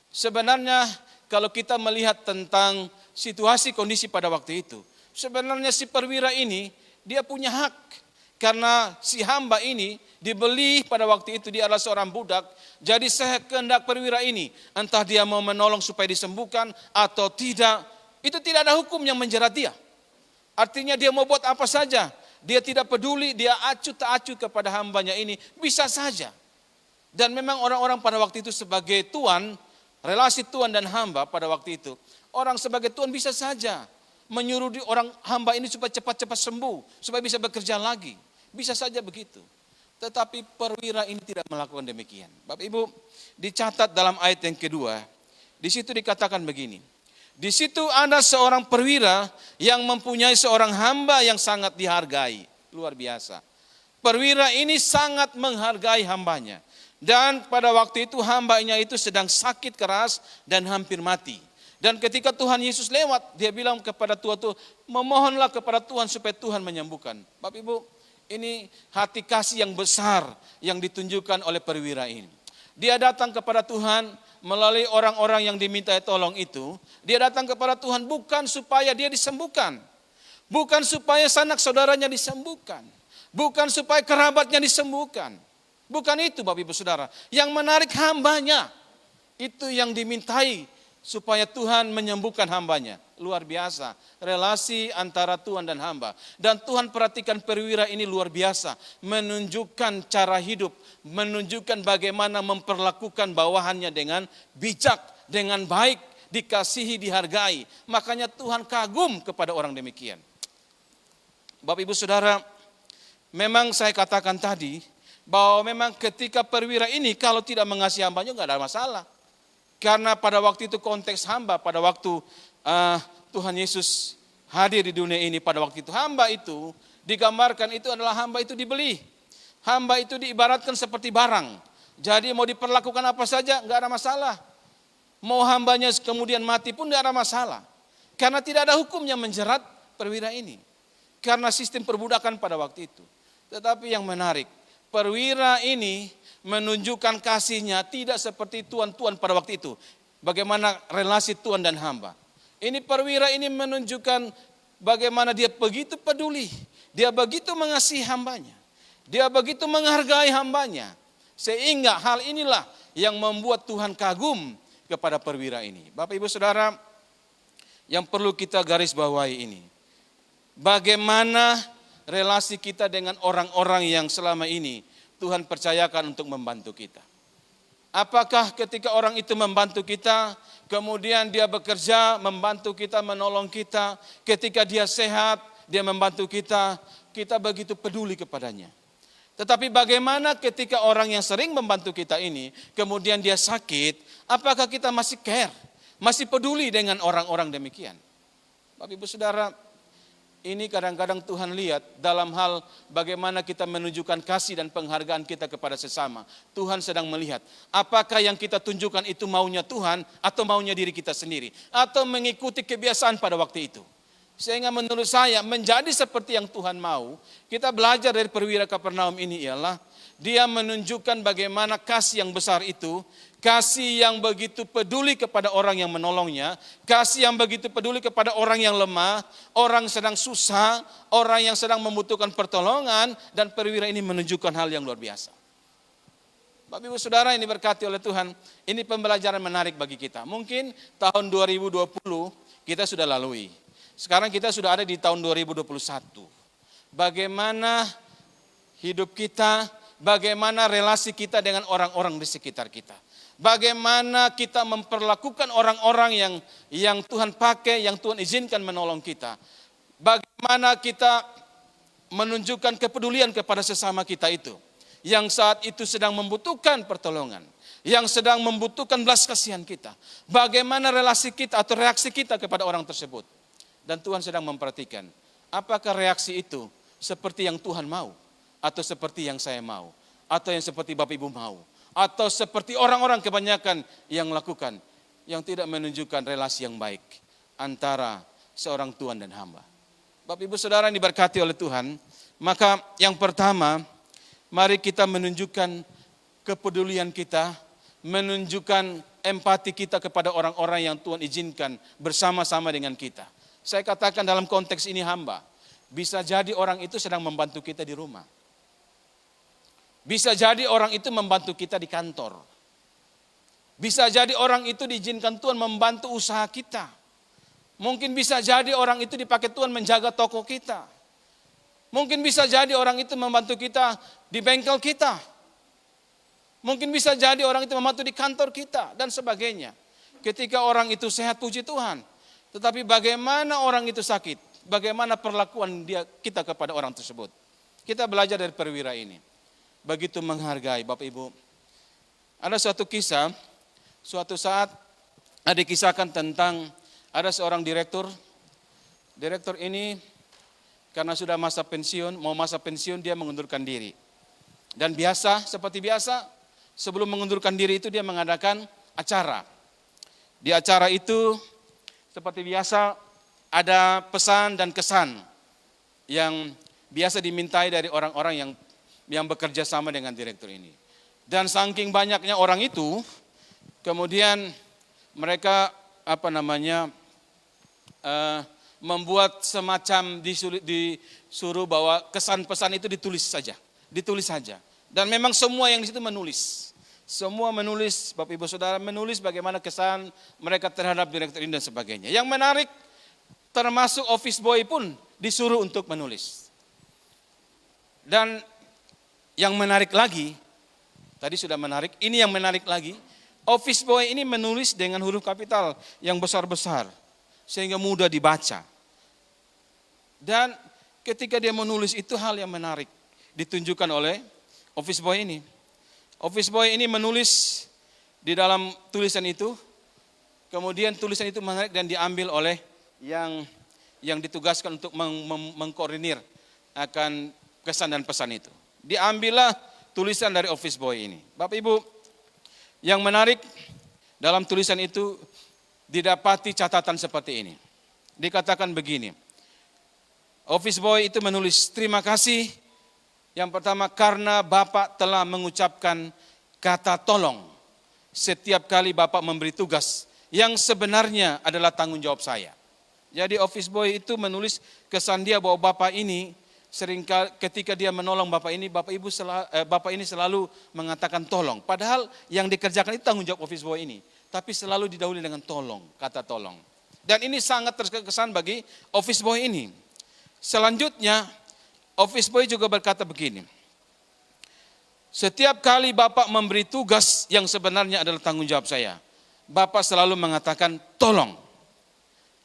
Sebenarnya kalau kita melihat tentang situasi kondisi pada waktu itu, sebenarnya si perwira ini dia punya hak. Karena si hamba ini dibeli pada waktu itu, dia adalah seorang budak. Jadi sekehendak perwira ini, entah dia mau menolong supaya disembuhkan atau tidak, itu tidak ada hukum yang menjerat dia. Artinya dia mau buat apa saja, dia tidak peduli, dia acuh tak acuh kepada hambanya ini, bisa saja. Dan memang orang-orang pada waktu itu sebagai tuan, relasi tuan dan hamba pada waktu itu, orang sebagai tuan bisa saja menyuruh orang hamba ini supaya cepat-cepat sembuh, supaya bisa bekerja lagi. Bisa saja begitu. Tetapi perwira ini tidak melakukan demikian. Bapak Ibu, dicatat dalam ayat yang kedua, di situ dikatakan begini. Di situ ada seorang perwira yang mempunyai seorang hamba yang sangat dihargai. Luar biasa. Perwira ini sangat menghargai hambanya. Dan pada waktu itu hambanya itu sedang sakit keras dan hampir mati. Dan ketika Tuhan Yesus lewat, dia bilang kepada Tuhan, memohonlah kepada Tuhan supaya Tuhan menyembuhkan. Bapak Ibu, ini hati kasih yang besar yang ditunjukkan oleh perwira ini. Dia datang kepada Tuhan melalui orang-orang yang diminta tolong itu. Dia datang kepada Tuhan bukan supaya dia disembuhkan. Bukan supaya sanak saudaranya disembuhkan. Bukan supaya kerabatnya disembuhkan. Bukan itu Bapak Ibu Saudara. Yang menarik hambanya. Itu yang dimintai supaya Tuhan menyembuhkan hambanya. Luar biasa. Relasi antara Tuhan dan hamba. Dan Tuhan perhatikan perwira ini luar biasa. Menunjukkan cara hidup. Menunjukkan bagaimana memperlakukan bawahannya dengan bijak. Dengan baik. Dikasihi, dihargai. Makanya Tuhan kagum kepada orang demikian. Bapak Ibu Saudara, memang saya katakan tadi, bahwa memang ketika perwira ini kalau tidak mengasihi hambanya enggak ada masalah. Karena pada waktu itu konteks hamba, pada waktu Tuhan Yesus hadir di dunia ini, pada waktu itu hamba itu digambarkan itu adalah hamba itu dibeli. Hamba itu diibaratkan seperti barang. Jadi mau diperlakukan apa saja enggak ada masalah. Mau hambanya kemudian mati pun enggak ada masalah. Karena tidak ada hukum yang menjerat perwira ini. Karena sistem perbudakan pada waktu itu. Tetapi yang menarik, perwira ini menunjukkan kasihnya tidak seperti tuan-tuan pada waktu itu. Bagaimana relasi tuan dan hamba. Ini perwira ini menunjukkan bagaimana dia begitu peduli. Dia begitu mengasihi hambanya. Dia begitu menghargai hambanya. Sehingga hal inilah yang membuat Tuhan kagum kepada perwira ini. Bapak Ibu Saudara, yang perlu kita garis bawahi ini. Bagaimana relasi kita dengan orang-orang yang selama ini Tuhan percayakan untuk membantu kita. Apakah ketika orang itu membantu kita, kemudian dia bekerja, membantu kita, menolong kita, ketika dia sehat, dia membantu kita, kita begitu peduli kepadanya. Tetapi bagaimana ketika orang yang sering membantu kita ini, kemudian dia sakit, apakah kita masih care, masih peduli dengan orang-orang demikian? Bapak Ibu Saudara, ini kadang-kadang Tuhan lihat dalam hal bagaimana kita menunjukkan kasih dan penghargaan kita kepada sesama. Tuhan sedang melihat apakah yang kita tunjukkan itu maunya Tuhan atau maunya diri kita sendiri. Atau mengikuti kebiasaan pada waktu itu. Sehingga menurut saya menjadi seperti yang Tuhan mau, kita belajar dari perwira Kapernaum ini ialah dia menunjukkan bagaimana kasih yang besar itu, kasih yang begitu peduli kepada orang yang menolongnya, kasih yang begitu peduli kepada orang yang lemah, orang sedang susah, orang yang sedang membutuhkan pertolongan, dan perwira ini menunjukkan hal yang luar biasa. Bapak Ibu Saudara yang diberkati oleh Tuhan, ini pembelajaran menarik bagi kita. Mungkin tahun 2020 kita sudah lalui. Sekarang kita sudah ada di tahun 2021. Bagaimana hidup kita, bagaimana relasi kita dengan orang-orang di sekitar kita. Bagaimana kita memperlakukan orang-orang yang Tuhan pakai, yang Tuhan izinkan menolong kita. Bagaimana kita menunjukkan kepedulian kepada sesama kita itu. Yang saat itu sedang membutuhkan pertolongan. Yang sedang membutuhkan belas kasihan kita. Bagaimana relasi kita atau reaksi kita kepada orang tersebut. Dan Tuhan sedang memperhatikan, apakah reaksi itu seperti yang Tuhan mau, atau seperti yang saya mau, atau yang seperti Bapak Ibu mau, atau seperti orang-orang kebanyakan yang lakukan, yang tidak menunjukkan relasi yang baik antara seorang Tuhan dan hamba. Bapak Ibu Saudara yang diberkati oleh Tuhan, maka yang pertama, mari kita menunjukkan kepedulian kita, menunjukkan empati kita kepada orang-orang yang Tuhan izinkan bersama-sama dengan kita. Saya katakan dalam konteks ini hamba. Bisa jadi orang itu sedang membantu kita di rumah. Bisa jadi orang itu membantu kita di kantor. Bisa jadi orang itu diizinkan Tuhan membantu usaha kita. Mungkin bisa jadi orang itu dipakai Tuhan menjaga toko kita. Mungkin bisa jadi orang itu membantu kita di bengkel kita. Mungkin bisa jadi orang itu membantu di kantor kita dan sebagainya. Ketika orang itu sehat, puji Tuhan. Tetapi bagaimana orang itu sakit? Bagaimana perlakuan kita kepada orang tersebut? Kita belajar dari perwira ini. Begitu menghargai Bapak Ibu. Ada suatu kisah, suatu saat ada kisahkan tentang ada seorang direktur. Direktur ini karena sudah masa pensiun, mau masa pensiun dia mengundurkan diri. Dan seperti biasa, sebelum mengundurkan diri itu dia mengadakan acara. Di acara itu seperti biasa ada pesan dan kesan yang biasa dimintai dari orang-orang yang bekerja sama dengan direktur ini. Dan saking banyaknya orang itu, kemudian mereka membuat semacam disuruh bahwa kesan pesan itu ditulis saja. Dan memang semua yang di situ menulis. Semua menulis, Bapak Ibu Saudara menulis bagaimana kesan mereka terhadap direktur ini dan sebagainya. Yang menarik, termasuk office boy pun disuruh untuk menulis. Dan yang menarik lagi, tadi sudah menarik, ini yang menarik lagi, office boy ini menulis dengan huruf kapital yang besar-besar, sehingga mudah dibaca. Dan ketika dia menulis itu hal yang menarik, ditunjukkan oleh office boy ini. Office boy ini menulis di dalam tulisan itu, kemudian tulisan itu menarik dan diambil oleh yang ditugaskan untuk mengkoordinir akan kesan dan pesan itu. Diambillah tulisan dari office boy ini. Bapak Ibu, yang menarik dalam tulisan itu didapati catatan seperti ini. Dikatakan begini, office boy itu menulis, terima kasih. Yang pertama, karena Bapak telah mengucapkan kata tolong setiap kali Bapak memberi tugas yang sebenarnya adalah tanggung jawab saya. Jadi office boy itu menulis kesan dia bahwa Bapak ini seringkali ketika dia menolong Bapak ini selalu mengatakan tolong. Padahal yang dikerjakan itu tanggung jawab office boy ini. Tapi selalu didahului dengan tolong, kata tolong. Dan ini sangat terkesan bagi office boy ini. Selanjutnya, office boy juga berkata begini, setiap kali Bapak memberi tugas yang sebenarnya adalah tanggung jawab saya, Bapak selalu mengatakan tolong.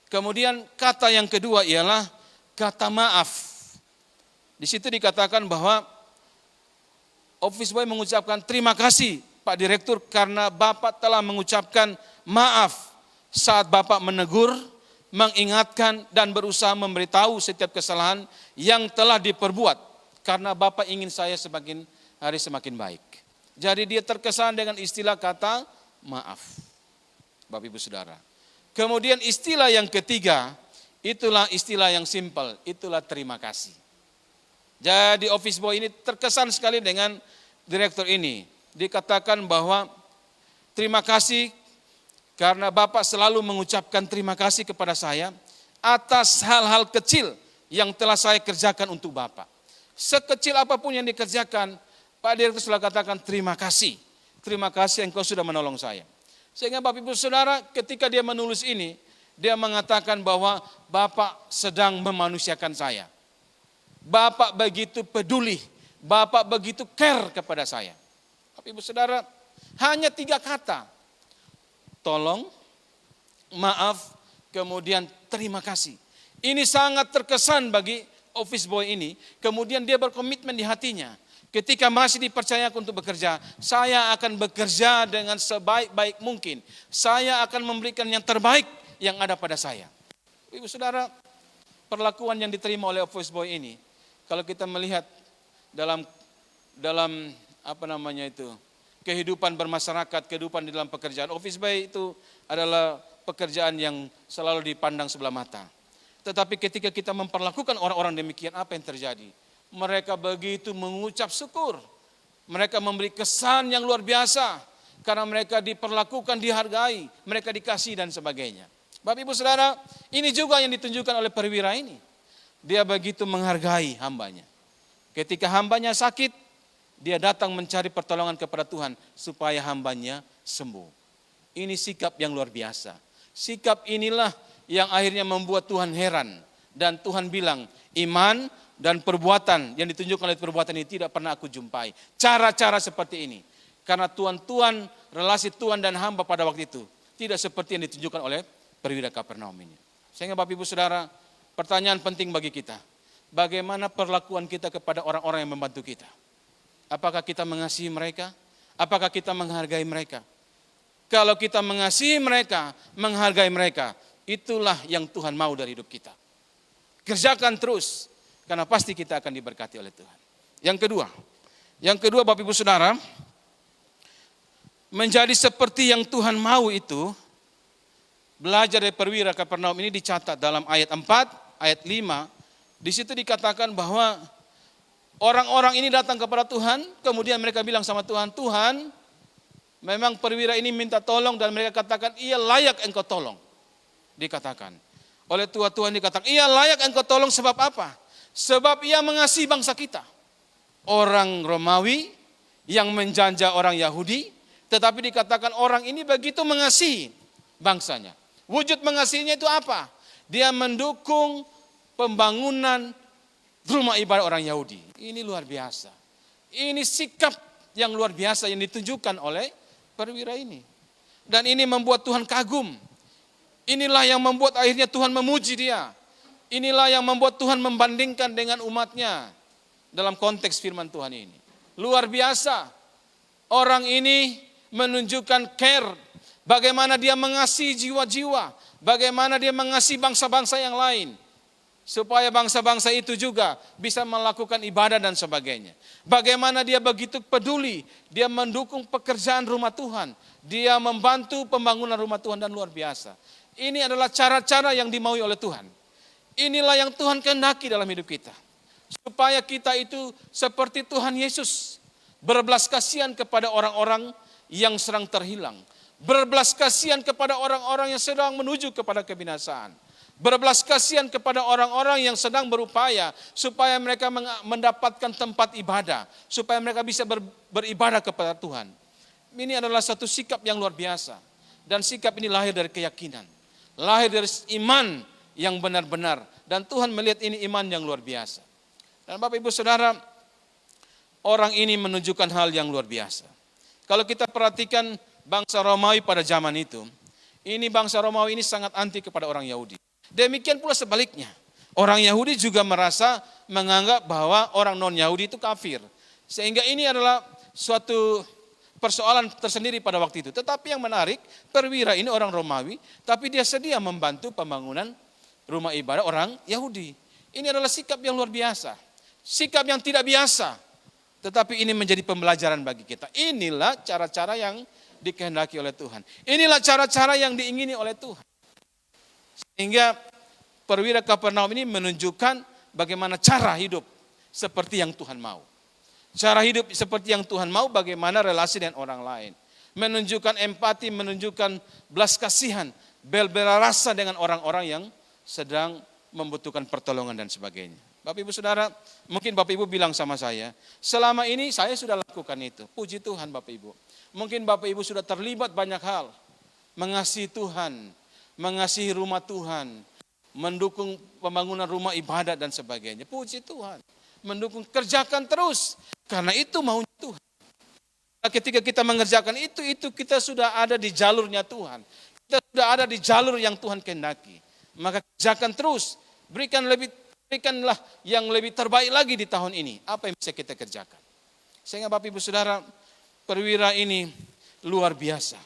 Kemudian kata yang kedua ialah kata maaf. Di situ dikatakan bahwa office boy mengucapkan terima kasih Pak Direktur karena Bapak telah mengucapkan maaf saat Bapak menegur, mengingatkan dan berusaha memberitahu setiap kesalahan yang telah diperbuat. Karena Bapa ingin saya semakin hari semakin baik. Jadi dia terkesan dengan istilah kata maaf. Bapak Ibu Saudara. Kemudian istilah yang ketiga, itulah istilah yang simpel, itulah terima kasih. Jadi office boy ini terkesan sekali dengan direktur ini. Dikatakan bahwa terima kasih karena Bapak selalu mengucapkan terima kasih kepada saya atas hal-hal kecil yang telah saya kerjakan untuk Bapak. Sekecil apapun yang dikerjakan, Pak Direktur sudah katakan terima kasih. Terima kasih engkau sudah menolong saya. Sehingga Bapak Ibu Saudara ketika dia menulis ini, dia mengatakan bahwa Bapak sedang memanusiakan saya. Bapak begitu peduli, Bapak begitu care kepada saya. Bapak Ibu Saudara, hanya 3 kata. Tolong, maaf, kemudian terima kasih. Ini sangat terkesan bagi office boy ini. Kemudian dia berkomitmen di hatinya. Ketika masih dipercayakan untuk bekerja, saya akan bekerja dengan sebaik-baik mungkin. Saya akan memberikan yang terbaik yang ada pada saya. Ibu Saudara, perlakuan yang diterima oleh office boy ini, kalau kita melihat dalam kehidupan bermasyarakat, kehidupan di dalam pekerjaan, office boy itu adalah pekerjaan yang selalu dipandang sebelah mata. Tetapi ketika kita memperlakukan orang-orang demikian, apa yang terjadi? Mereka begitu mengucap syukur. Mereka memberi kesan yang luar biasa. Karena mereka diperlakukan, dihargai, mereka dikasih dan sebagainya. Bapak Ibu Saudara, ini juga yang ditunjukkan oleh perwira ini. Dia begitu menghargai hambanya. Ketika hambanya sakit, dia datang mencari pertolongan kepada Tuhan supaya hambanya sembuh. Ini sikap yang luar biasa. Sikap inilah yang akhirnya membuat Tuhan heran. Dan Tuhan bilang, iman dan perbuatan yang ditunjukkan oleh perbuatan ini tidak pernah aku jumpai. Cara-cara seperti ini. Karena Tuhan, relasi Tuhan dan hamba pada waktu itu tidak seperti yang ditunjukkan oleh perwira Kapernaum ini. Sehingga Bapak Ibu Saudara, pertanyaan penting bagi kita. Bagaimana perlakuan kita kepada orang-orang yang membantu kita? Apakah kita mengasihi mereka? Apakah kita menghargai mereka? Kalau kita mengasihi mereka, menghargai mereka, itulah yang Tuhan mau dari hidup kita. Kerjakan terus. Karena pasti kita akan diberkati oleh Tuhan. Yang kedua Bapak Ibu Saudara, menjadi seperti yang Tuhan mau itu, belajar dari perwira Kapernaum ini dicatat dalam ayat 4, ayat 5. Di situ dikatakan bahwa orang-orang ini datang kepada Tuhan, kemudian mereka bilang sama Tuhan, Tuhan, memang perwira ini minta tolong dan mereka katakan, ia layak engkau tolong. Dikatakan. Oleh Tuhan dikatakan, ia layak engkau tolong sebab apa? Sebab ia mengasihi bangsa kita. Orang Romawi yang menjajah orang Yahudi, tetapi dikatakan orang ini begitu mengasihi bangsanya. Wujud mengasihinya itu apa? Dia mendukung pembangunan rumah ibadah orang Yahudi. Ini luar biasa. Ini sikap yang luar biasa yang ditunjukkan oleh perwira ini. Dan ini membuat Tuhan kagum. Inilah yang membuat akhirnya Tuhan memuji dia. Inilah yang membuat Tuhan membandingkan dengan umatnya dalam konteks firman Tuhan ini. Luar biasa. Orang ini menunjukkan care. Bagaimana dia mengasihi jiwa-jiwa. Bagaimana dia mengasihi bangsa-bangsa yang lain. Supaya bangsa-bangsa itu juga bisa melakukan ibadah dan sebagainya. Bagaimana dia begitu peduli. Dia mendukung pekerjaan rumah Tuhan. Dia membantu pembangunan rumah Tuhan dan luar biasa. Ini adalah cara-cara yang dimaui oleh Tuhan. Inilah yang Tuhan kehendaki dalam hidup kita. Supaya kita itu seperti Tuhan Yesus. Berbelas kasihan kepada orang-orang yang sedang terhilang. Berbelas kasihan kepada orang-orang yang sedang menuju kepada kebinasaan. Berbelas kasihan kepada orang-orang yang sedang berupaya. Supaya mereka mendapatkan tempat ibadah. Supaya mereka bisa beribadah kepada Tuhan. Ini adalah satu sikap yang luar biasa. Dan sikap ini lahir dari keyakinan. Lahir dari iman yang benar-benar. Dan Tuhan melihat ini iman yang luar biasa. Dan Bapak Ibu Saudara, orang ini menunjukkan hal yang luar biasa. Kalau kita perhatikan bangsa Romawi pada zaman itu, ini bangsa Romawi ini sangat anti kepada orang Yahudi. Demikian pula sebaliknya. Orang Yahudi juga merasa menganggap bahwa orang non-Yahudi itu kafir. Sehingga ini adalah suatu persoalan tersendiri pada waktu itu. Tetapi yang menarik, perwira ini orang Romawi, tapi dia sedia membantu pembangunan rumah ibadah orang Yahudi. Ini adalah sikap yang luar biasa. Sikap yang tidak biasa. Tetapi ini menjadi pembelajaran bagi kita. Inilah cara-cara yang dikehendaki oleh Tuhan. Inilah cara-cara yang diingini oleh Tuhan. Sehingga perwira Kapernaum ini menunjukkan bagaimana cara hidup seperti yang Tuhan mau. Cara hidup seperti yang Tuhan mau, bagaimana relasi dengan orang lain. Menunjukkan empati, menunjukkan belas kasihan, bela rasa dengan orang-orang yang sedang membutuhkan pertolongan dan sebagainya. Bapak Ibu Saudara, mungkin Bapak Ibu bilang sama saya, selama ini saya sudah lakukan itu. Puji Tuhan Bapak Ibu. Mungkin Bapak Ibu sudah terlibat banyak hal. Mengasihi Tuhan, mengasihi rumah Tuhan, mendukung pembangunan rumah ibadat dan sebagainya. Puji Tuhan. Mendukung, kerjakan terus. Karena itu maunya Tuhan. Ketika kita mengerjakan itu kita sudah ada di jalurnya Tuhan. Kita sudah ada di jalur yang Tuhan kehendaki. Maka kerjakan terus. Berikanlah yang lebih terbaik lagi di tahun ini. Apa yang bisa kita kerjakan. Sehingga Bapak Ibu Saudara, perwira ini luar biasa.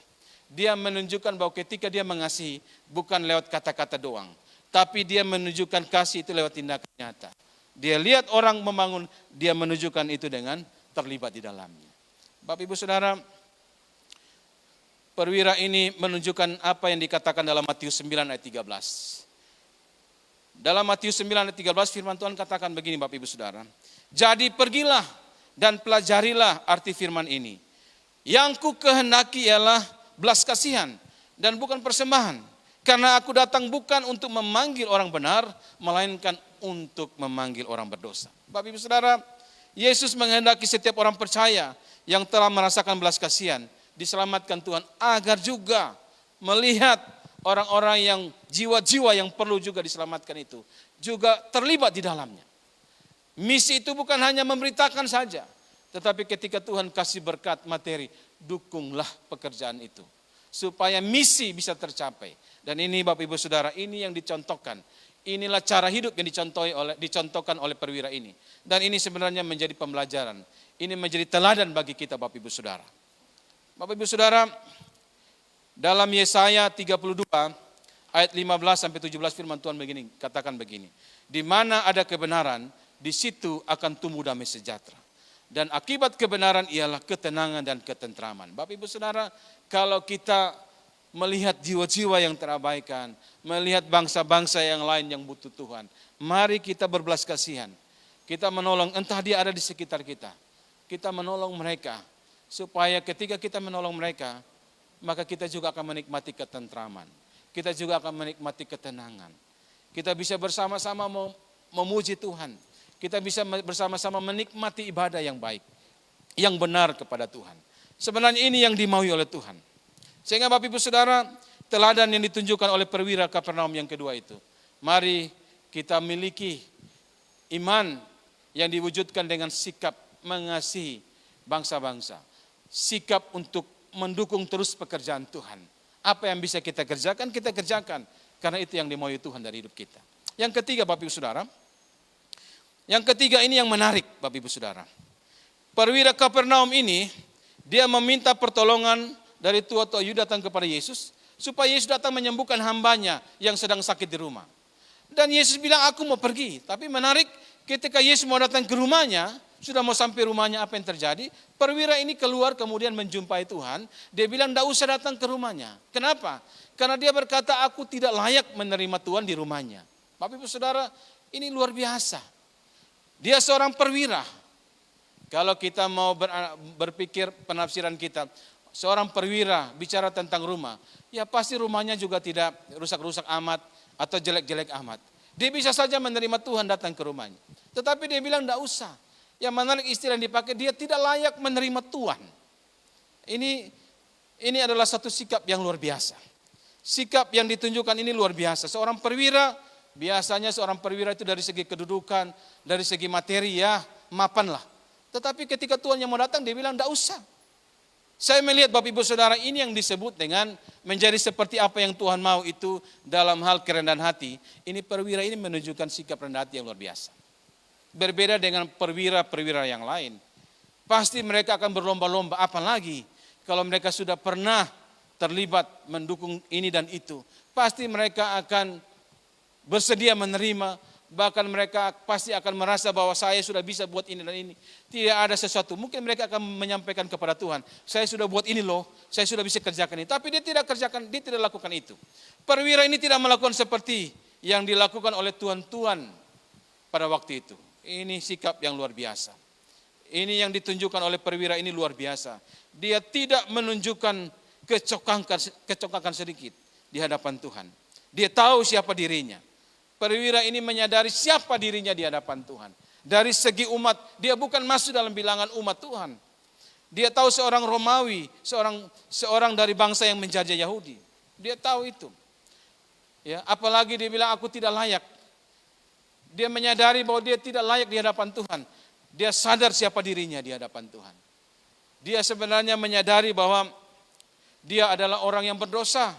Dia menunjukkan bahwa ketika dia mengasihi, bukan lewat kata-kata doang. Tapi dia menunjukkan kasih itu lewat tindakan nyata. Dia lihat orang membangun, dia menunjukkan itu dengan terlibat di dalamnya. Bapak Ibu Saudara, perwira ini menunjukkan apa yang dikatakan dalam Matius 9 ayat 13. Dalam Matius 9 ayat 13 firman Tuhan katakan begini Bapak Ibu Saudara. Jadi pergilah dan pelajarilah arti firman ini. Yang ku kehendaki ialah belas kasihan dan bukan persembahan. Karena aku datang bukan untuk memanggil orang benar, melainkan untuk memanggil orang berdosa. Bapak Ibu Saudara, Yesus menghendaki setiap orang percaya yang telah merasakan belas kasihan diselamatkan Tuhan agar juga melihat orang-orang yang jiwa-jiwa yang perlu juga diselamatkan itu juga terlibat di dalamnya. Misi itu bukan hanya memberitakan saja, tetapi ketika Tuhan kasih berkat materi, dukunglah pekerjaan itu supaya misi bisa tercapai. Dan ini Bapak Ibu Saudara, ini yang dicontohkan. Inilah cara hidup yang dicontohkan oleh perwira ini. Dan ini sebenarnya menjadi pembelajaran. Ini menjadi teladan bagi kita Bapak Ibu Saudara. Bapak Ibu Saudara, dalam Yesaya 32 ayat 15 sampai 17 firman Tuhan begini, katakan begini. Di mana ada kebenaran, di situ akan tumbuh damai sejahtera. Dan akibat kebenaran ialah ketenangan dan ketentraman. Bapak Ibu Saudara, kalau kita melihat jiwa-jiwa yang terabaikan, melihat bangsa-bangsa yang lain yang butuh Tuhan, mari kita berbelas kasihan. Kita menolong, entah dia ada di sekitar kita. Kita menolong mereka, supaya ketika kita menolong mereka, maka kita juga akan menikmati ketentraman. Kita juga akan menikmati ketenangan. Kita bisa bersama-sama memuji Tuhan. Kita bisa bersama-sama menikmati ibadah yang baik, yang benar kepada Tuhan. Sebenarnya ini yang dimaui oleh Tuhan. Sehingga Bapak Ibu Saudara, teladan yang ditunjukkan oleh perwira Kapernaum yang kedua itu. Mari kita miliki iman yang diwujudkan dengan sikap mengasihi bangsa-bangsa. Sikap untuk mendukung terus pekerjaan Tuhan. Apa yang bisa kita kerjakan, kita kerjakan. Karena itu yang dimaui Tuhan dari hidup kita. Yang ketiga Bapak Ibu Saudara. Yang ketiga ini yang menarik Bapak Ibu Saudara. Perwira Kapernaum ini, dia meminta pertolongan dari tua-tua Yahudi datang kepada Yesus, supaya Yesus datang menyembuhkan hambanya yang sedang sakit di rumah. Dan Yesus bilang, aku mau pergi. Tapi menarik, ketika Yesus mau datang ke rumahnya, sudah mau sampai rumahnya, apa yang terjadi? Perwira ini keluar kemudian menjumpai Tuhan. Dia bilang, tidak usah datang ke rumahnya. Kenapa? Karena dia berkata, aku tidak layak menerima Tuhan di rumahnya. Bapak Ibu Saudara, ini luar biasa. Dia seorang perwira. Kalau kita mau berpikir penafsiran kita, seorang perwira bicara tentang rumah, ya pasti rumahnya juga tidak rusak-rusak amat atau jelek-jelek amat. Dia bisa saja menerima Tuhan datang ke rumahnya. Tetapi dia bilang tidak usah. Yang menarik istilah yang dipakai, dia tidak layak menerima Tuhan. Ini adalah satu sikap yang luar biasa. Sikap yang ditunjukkan ini luar biasa. Seorang perwira, biasanya seorang perwira itu dari segi kedudukan, dari segi materi ya mapan lah. Tetapi ketika Tuhan yang mau datang, dia bilang tidak usah. Saya melihat Bapak Ibu Saudara, ini yang disebut dengan menjadi seperti apa yang Tuhan mau itu dalam hal kerendahan hati. Ini perwira ini menunjukkan sikap rendah hati yang luar biasa. Berbeda dengan perwira-perwira yang lain. Pasti mereka akan berlomba-lomba, apalagi kalau mereka sudah pernah terlibat mendukung ini dan itu. Pasti mereka akan bersedia menerima, bahkan mereka pasti akan merasa bahwa saya sudah bisa buat ini dan ini. Tidak ada sesuatu, mungkin mereka akan menyampaikan kepada Tuhan, saya sudah buat ini loh, saya sudah bisa kerjakan ini. Tapi dia tidak kerjakan, dia tidak lakukan itu. Perwira ini tidak melakukan seperti yang dilakukan oleh tuan-tuan pada waktu itu. Ini sikap yang luar biasa. Ini yang ditunjukkan oleh perwira ini luar biasa. Dia tidak menunjukkan kecongkakan sedikit di hadapan Tuhan. Dia tahu siapa dirinya. Perwira ini menyadari siapa dirinya di hadapan Tuhan. Dari segi umat, dia bukan masuk dalam bilangan umat Tuhan. Dia tahu seorang Romawi, seorang dari bangsa yang menjajah Yahudi. Dia tahu itu. Ya, apalagi dia bilang aku tidak layak. Dia menyadari bahwa dia tidak layak di hadapan Tuhan. Dia sadar siapa dirinya di hadapan Tuhan. Dia sebenarnya menyadari bahwa dia adalah orang yang berdosa.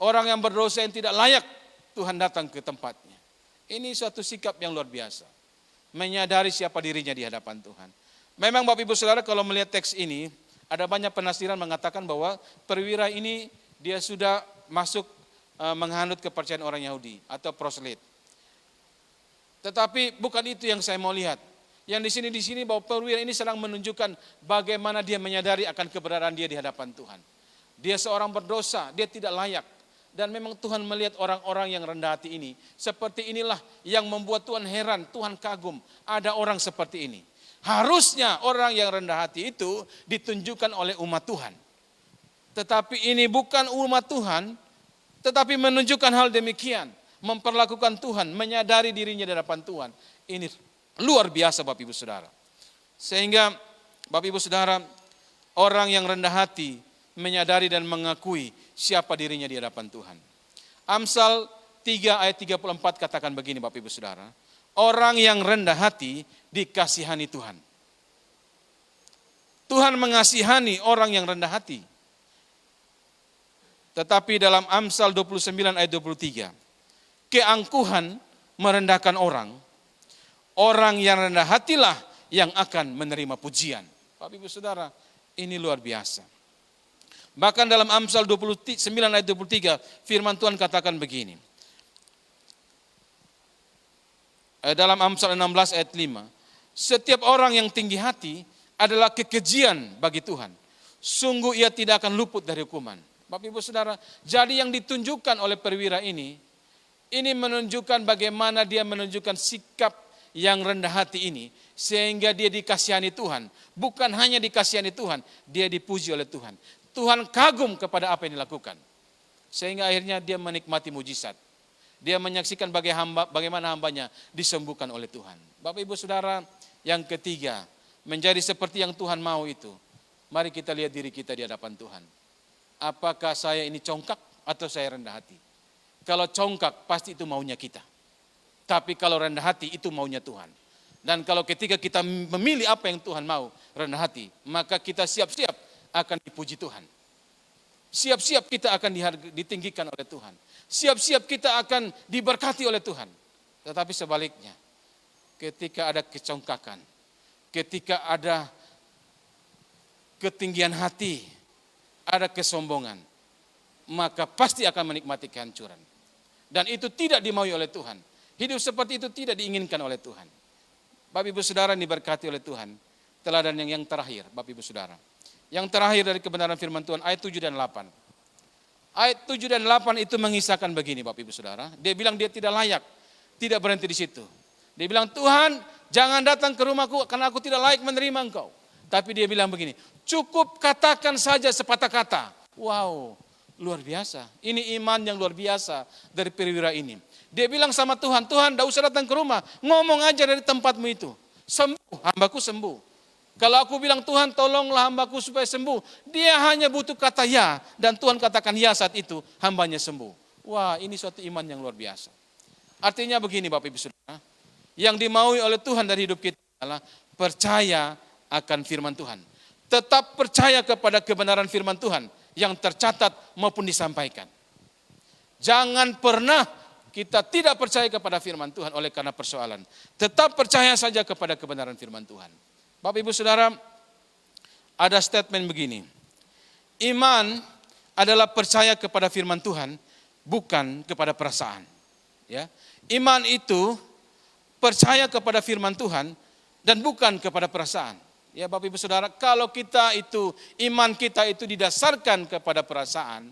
Orang yang berdosa yang tidak layak Tuhan datang ke tempatnya. Ini suatu sikap yang luar biasa. Menyadari siapa dirinya di hadapan Tuhan. Memang Bapak Ibu Saudara kalau melihat teks ini, ada banyak penafsiran mengatakan bahwa perwira ini dia sudah masuk menghanut kepercayaan orang Yahudi atau proselyt. Tetapi bukan itu yang saya mau lihat. Yang di sini bahwa perwira ini sedang menunjukkan bagaimana dia menyadari akan keberadaan dia di hadapan Tuhan. Dia seorang berdosa, dia tidak layak. Dan memang Tuhan melihat orang-orang yang rendah hati ini. Seperti inilah yang membuat Tuhan heran, Tuhan kagum. Ada orang seperti ini. Harusnya orang yang rendah hati itu ditunjukkan oleh umat Tuhan. Tetapi ini bukan umat Tuhan, tetapi menunjukkan hal demikian. Memperlakukan Tuhan, menyadari dirinya di hadapan Tuhan. Ini luar biasa Bapak Ibu Saudara. Sehingga Bapak Ibu Saudara, orang yang rendah hati menyadari dan mengakui siapa dirinya di hadapan Tuhan. Amsal 3 ayat 34 katakan begini Bapak Ibu Saudara. Orang yang rendah hati dikasihani Tuhan. Tuhan mengasihani orang yang rendah hati. Tetapi dalam Amsal 29 ayat 23. Keangkuhan merendahkan orang. Orang yang rendah hatilah yang akan menerima pujian. Bapak Ibu Saudara, ini luar biasa. Bahkan dalam Amsal 29 ayat 23, firman Tuhan katakan begini. Dalam Amsal 16 ayat 5, setiap orang yang tinggi hati adalah kekejian bagi Tuhan. Sungguh ia tidak akan luput dari hukuman. Bapak Ibu Saudara, jadi yang ditunjukkan oleh perwira ini menunjukkan bagaimana dia menunjukkan sikap yang rendah hati ini. Sehingga dia dikasihani Tuhan. Bukan hanya dikasihani Tuhan, dia dipuji oleh Tuhan. Tuhan kagum kepada apa yang dilakukan. Sehingga akhirnya dia menikmati mujizat. Dia menyaksikan bagaimana hambanya disembuhkan oleh Tuhan. Bapak Ibu Saudara, yang ketiga, menjadi seperti yang Tuhan mau itu. Mari kita lihat diri kita di hadapan Tuhan. Apakah saya ini congkak atau saya rendah hati? Kalau congkak pasti itu maunya kita. Tapi kalau rendah hati itu maunya Tuhan. Dan kalau ketika kita memilih apa yang Tuhan mau, rendah hati, maka kita siap-siap akan dipuji Tuhan. Siap-siap kita akan ditinggikan oleh Tuhan. Siap-siap kita akan diberkati oleh Tuhan. Tetapi sebaliknya, ketika ada kecongkakan, ketika ada ketinggian hati, ada kesombongan, maka pasti akan menikmati kehancuran. Dan itu tidak dimaui oleh Tuhan. Hidup seperti itu tidak diinginkan oleh Tuhan. Bapak Ibu Saudara diberkati oleh Tuhan. Teladan yang terakhir, Bapak Ibu Saudara. Yang terakhir dari kebenaran firman Tuhan, ayat 7 dan 8. Ayat 7 dan 8 itu mengisahkan begini Bapak Ibu Saudara. Dia bilang dia tidak layak, tidak berhenti di situ. Dia bilang, Tuhan jangan datang ke rumahku karena aku tidak layak menerima engkau. Tapi dia bilang begini, cukup katakan saja sepatah kata. Wow, luar biasa. Ini iman yang luar biasa dari perwira ini. Dia bilang sama Tuhan, Tuhan tidak usah datang ke rumah, ngomong aja dari tempatmu itu. Sembuh, hambaku sembuh. Kalau aku bilang Tuhan tolonglah hambaku supaya sembuh, dia hanya butuh kata ya, dan Tuhan katakan ya saat itu, hambanya sembuh. Wah, ini suatu iman yang luar biasa. Artinya begini Bapak Ibu Saudara, yang dimaui oleh Tuhan dari hidup kita adalah percaya akan firman Tuhan. Tetap percaya kepada kebenaran firman Tuhan yang tercatat maupun disampaikan. Jangan pernah kita tidak percaya kepada firman Tuhan oleh karena persoalan. Tetap percaya saja kepada kebenaran firman Tuhan. Bapak Ibu Saudara, ada statement begini. Iman adalah percaya kepada firman Tuhan, bukan kepada perasaan. Ya, iman itu percaya kepada firman Tuhan dan bukan kepada perasaan. Ya Bapak Ibu Saudara, kalau kita itu, iman kita itu didasarkan kepada perasaan,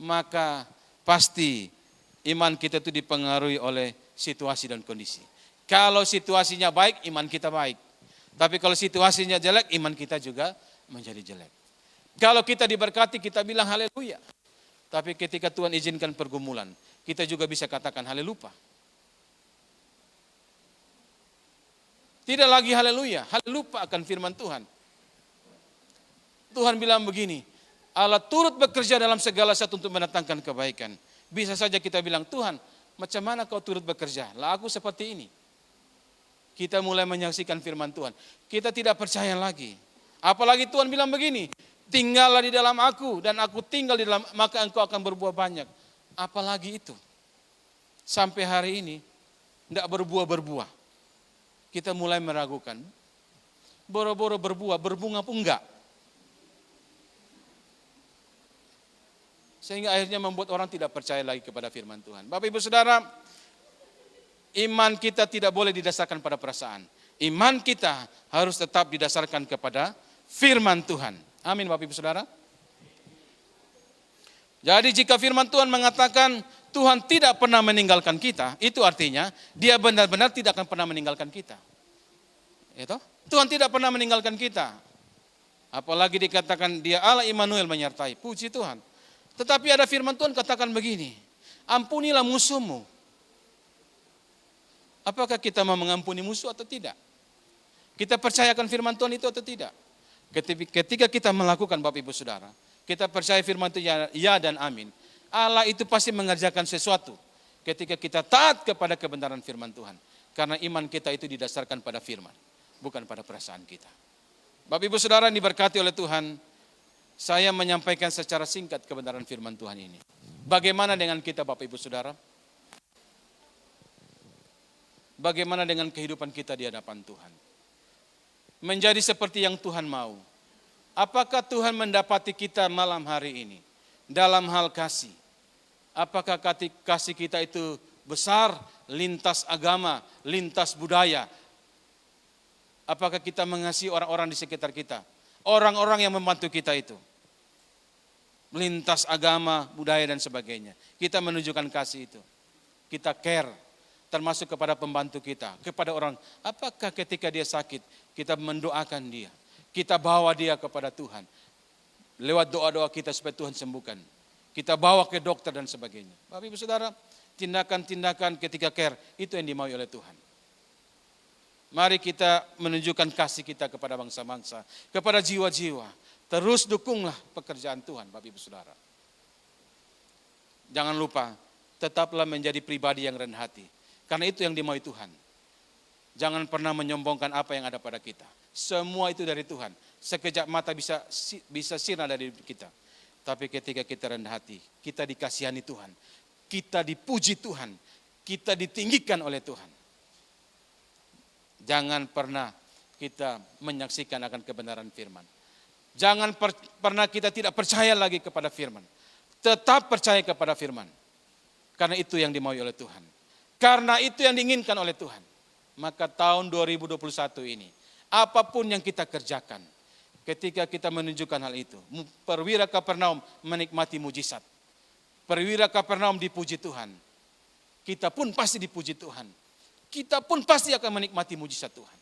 maka pasti iman kita itu dipengaruhi oleh situasi dan kondisi. Kalau situasinya baik, iman kita baik. Tapi kalau situasinya jelek, iman kita juga menjadi jelek. Kalau kita diberkati, kita bilang haleluya. Tapi ketika Tuhan izinkan pergumulan, kita juga bisa katakan haleluya. Tidak lagi haleluya, haleluya akan firman Tuhan. Tuhan bilang begini, Allah turut bekerja dalam segala sesuatu untuk mendatangkan kebaikan. Bisa saja kita bilang, Tuhan, macam mana kau turut bekerja? Lah aku seperti ini. Kita mulai menyaksikan firman Tuhan. Kita tidak percaya lagi. Apalagi Tuhan bilang begini, tinggallah di dalam aku dan aku tinggal di dalam, maka engkau akan berbuah banyak. Apalagi itu. Sampai hari ini, tidak berbuah-berbuah. Kita mulai meragukan. Boro-boro berbuah, berbunga pun enggak. Sehingga akhirnya membuat orang tidak percaya lagi kepada firman Tuhan. Bapak Ibu Saudara, iman kita tidak boleh didasarkan pada perasaan. Iman kita harus tetap didasarkan kepada firman Tuhan. Amin Bapak Ibu Saudara. Jadi jika firman Tuhan mengatakan Tuhan tidak pernah meninggalkan kita, itu artinya dia benar-benar tidak akan pernah meninggalkan kita. Itu? Tuhan tidak pernah meninggalkan kita. Apalagi dikatakan dia Allah Immanuel menyertai. Puji Tuhan. Tetapi ada firman Tuhan katakan begini, ampunilah musuhmu. Apakah kita mau mengampuni musuh atau tidak? Kita percayakan firman Tuhan itu atau tidak? Ketika kita melakukan Bapak Ibu Saudara, kita percaya firman itu ya dan amin. Allah itu pasti mengerjakan sesuatu ketika kita taat kepada kebenaran firman Tuhan. Karena iman kita itu didasarkan pada firman, bukan pada perasaan kita. Bapak Ibu Saudara diberkati oleh Tuhan, saya menyampaikan secara singkat kebenaran firman Tuhan ini. Bagaimana dengan kita Bapak Ibu Saudara? Bagaimana dengan kehidupan kita di hadapan Tuhan? Menjadi seperti yang Tuhan mau. Apakah Tuhan mendapati kita malam hari ini dalam hal kasih? Apakah kasih kita itu besar, lintas agama, lintas budaya? Apakah kita mengasihi orang-orang di sekitar kita? Orang-orang yang membantu kita itu. Lintas agama, budaya dan sebagainya. Kita menunjukkan kasih itu. Kita care, termasuk kepada pembantu kita, kepada orang. Apakah ketika dia sakit, kita mendoakan dia. Kita bawa dia kepada Tuhan. Lewat doa-doa kita supaya Tuhan sembuhkan. Kita bawa ke dokter dan sebagainya. Bapak Ibu Saudara, tindakan-tindakan ketika care, itu yang dimaui oleh Tuhan. Mari kita menunjukkan kasih kita kepada bangsa-bangsa, kepada jiwa-jiwa. Terus dukunglah pekerjaan Tuhan, Bapak Ibu Saudara. Jangan lupa, tetaplah menjadi pribadi yang rendah hati. Karena itu yang dimaui Tuhan. Jangan pernah menyombongkan apa yang ada pada kita. Semua itu dari Tuhan. Sekejap mata bisa sirna dari kita. Tapi ketika kita rendah hati, kita dikasihani Tuhan. Kita dipuji Tuhan. Kita ditinggikan oleh Tuhan. Jangan pernah kita menyaksikan akan kebenaran firman. Jangan pernah kita tidak percaya lagi kepada firman. Tetap percaya kepada firman. Karena itu yang dimaui oleh Tuhan. Karena itu yang diinginkan oleh Tuhan. Maka tahun 2021 ini, apapun yang kita kerjakan, ketika kita menunjukkan hal itu, perwira Kapernaum menikmati mujizat. Perwira Kapernaum dipuji Tuhan. Kita pun pasti dipuji Tuhan. Kita pun pasti akan menikmati mujizat Tuhan.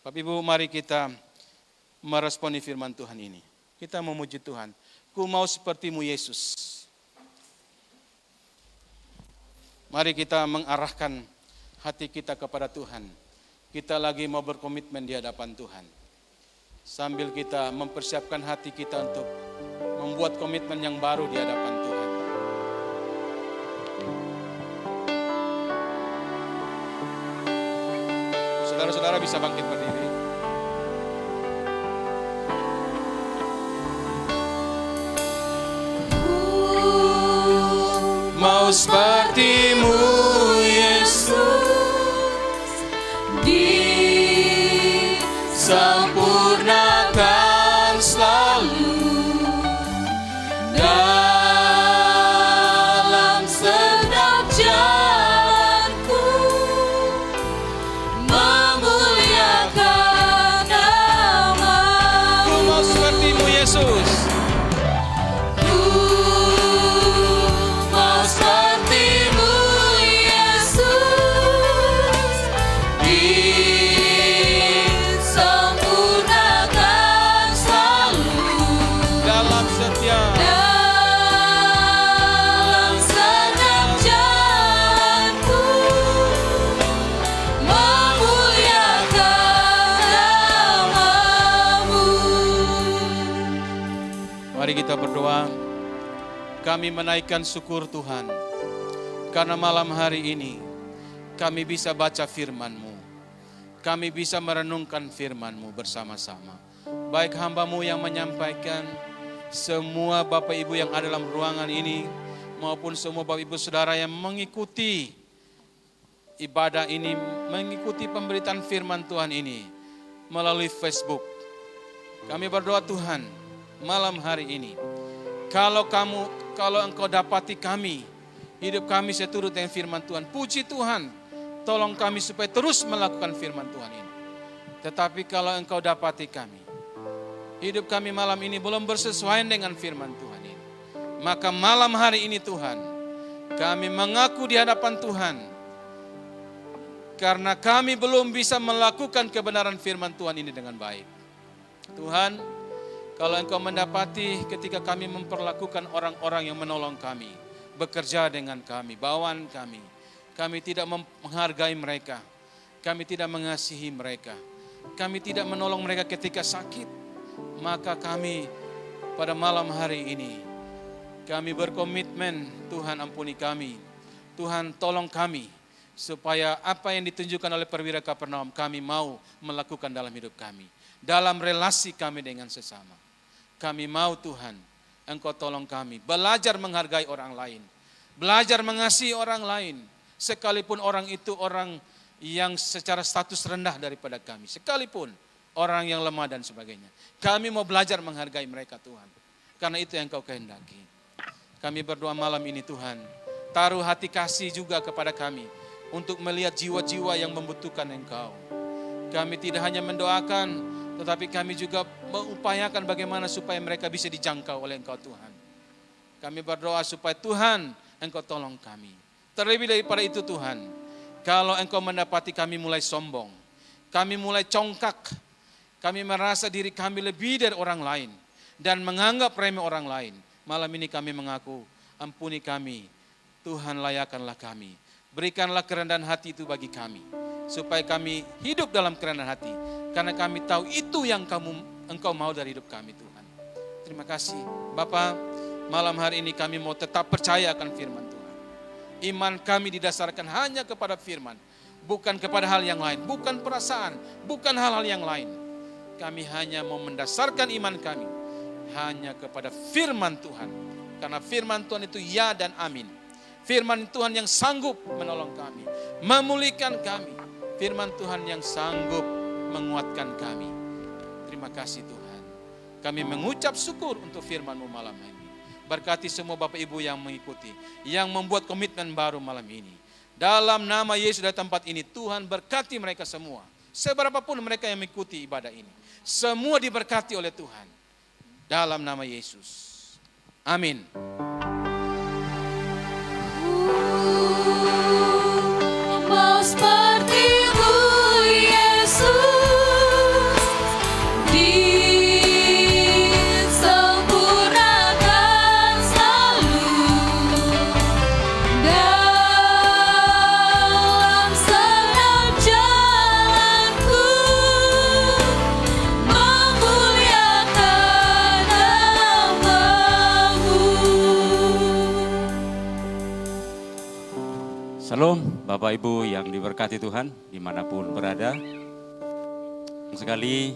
Bapak Ibu, mari kita meresponi firman Tuhan ini. Kita memuji Tuhan. Ku mau sepertimu Yesus. Mari kita mengarahkan hati kita kepada Tuhan. Kita lagi mau berkomitmen di hadapan Tuhan. Sambil kita mempersiapkan hati kita untuk membuat komitmen yang baru di hadapan Tuhan. Saudara-saudara bisa bangkit berdiri. Mau sepertimu Yesus, disempurnakan selalu dalam segenap jalan. disempurnakan selalu dalam setiap dalam setiap jalanku, memuliakan nama-Mu. Mari kita berdoa. Kami menaikkan syukur Tuhan, karena malam hari ini kami bisa baca firman-Mu. Kami bisa merenungkan firman-Mu bersama-sama. Baik hamba-Mu yang menyampaikan, semua Bapak Ibu yang ada dalam ruangan ini, maupun semua Bapak Ibu Saudara yang mengikuti ibadah ini, mengikuti pemberitaan firman Tuhan ini melalui Facebook. Kami berdoa Tuhan, malam hari ini, kalau Engkau dapati kami, hidup kami seturut dengan firman Tuhan, puji Tuhan, tolong kami supaya terus melakukan firman Tuhan ini. Tetapi kalau Engkau dapati kami, hidup kami malam ini belum bersesuaian dengan firman Tuhan ini, maka malam hari ini Tuhan, kami mengaku di hadapan Tuhan, karena kami belum bisa melakukan kebenaran firman Tuhan ini dengan baik. Tuhan, kalau Engkau mendapati ketika kami memperlakukan orang-orang yang menolong kami, bekerja dengan kami, bawaan kami tidak menghargai mereka, kami tidak mengasihi mereka, kami tidak menolong mereka ketika sakit, maka kami pada malam hari ini, kami berkomitmen, Tuhan ampuni kami, Tuhan tolong kami, supaya apa yang ditunjukkan oleh perwira Kapernaum kami mau melakukan dalam hidup kami, dalam relasi kami dengan sesama. Kami mau Tuhan, Engkau tolong kami belajar menghargai orang lain, belajar mengasihi orang lain, sekalipun orang itu orang yang secara status rendah daripada kami, sekalipun orang yang lemah dan sebagainya. Kami mau belajar menghargai mereka Tuhan, karena itu yang Engkau kehendaki. Kami berdoa malam ini Tuhan, taruh hati kasih juga kepada kami, untuk melihat jiwa-jiwa yang membutuhkan Engkau. Kami tidak hanya mendoakan, tetapi kami juga mengupayakan bagaimana supaya mereka bisa dijangkau oleh Engkau Tuhan. Kami berdoa supaya Tuhan Engkau tolong kami. Terlebih daripada itu Tuhan, kalau Engkau mendapati kami mulai sombong, kami mulai congkak, kami merasa diri kami lebih dari orang lain, dan menganggap remeh orang lain, malam ini kami mengaku, ampuni kami, Tuhan layakanlah kami. Berikanlah kerendahan hati itu bagi kami, supaya kami hidup dalam kerendahan hati, karena kami tahu itu yang Engkau mau dari hidup kami Tuhan. Terima kasih Bapa, malam hari ini kami mau tetap percaya akan firman Tuhan. Iman kami didasarkan hanya kepada firman, bukan kepada hal yang lain, bukan perasaan, bukan hal-hal yang lain. Kami hanya mau mendasarkan iman kami hanya kepada firman Tuhan, karena firman Tuhan itu ya dan amin. Firman Tuhan yang sanggup menolong kami, memulihkan kami. Firman Tuhan yang sanggup menguatkan kami. Terima kasih Tuhan. Kami mengucap syukur untuk firman-Mu malam ini. Berkati semua Bapak Ibu yang mengikuti, yang membuat komitmen baru malam ini. Dalam nama Yesus dari tempat ini, Tuhan berkati mereka semua. Seberapapun mereka yang mengikuti ibadah ini, semua diberkati oleh Tuhan. Dalam nama Yesus. Amin. Mau seperti-Mu Yesus, disempurnakan selalu dalam setiap jalanku, memuliakan nama-Mu. Shalom Bapak Ibu yang diberkati Tuhan dimanapun berada. Sekali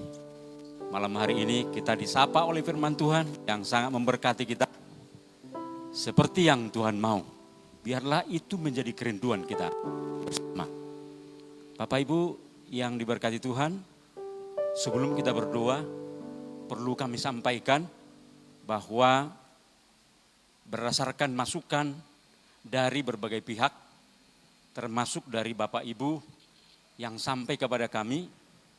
malam hari ini kita disapa oleh firman Tuhan yang sangat memberkati kita. Seperti yang Tuhan mau, biarlah itu menjadi kerinduan kita bersama. Bapak Ibu yang diberkati Tuhan, sebelum kita berdoa, perlu kami sampaikan bahwa berdasarkan masukan dari berbagai pihak, termasuk dari Bapak Ibu yang sampai kepada kami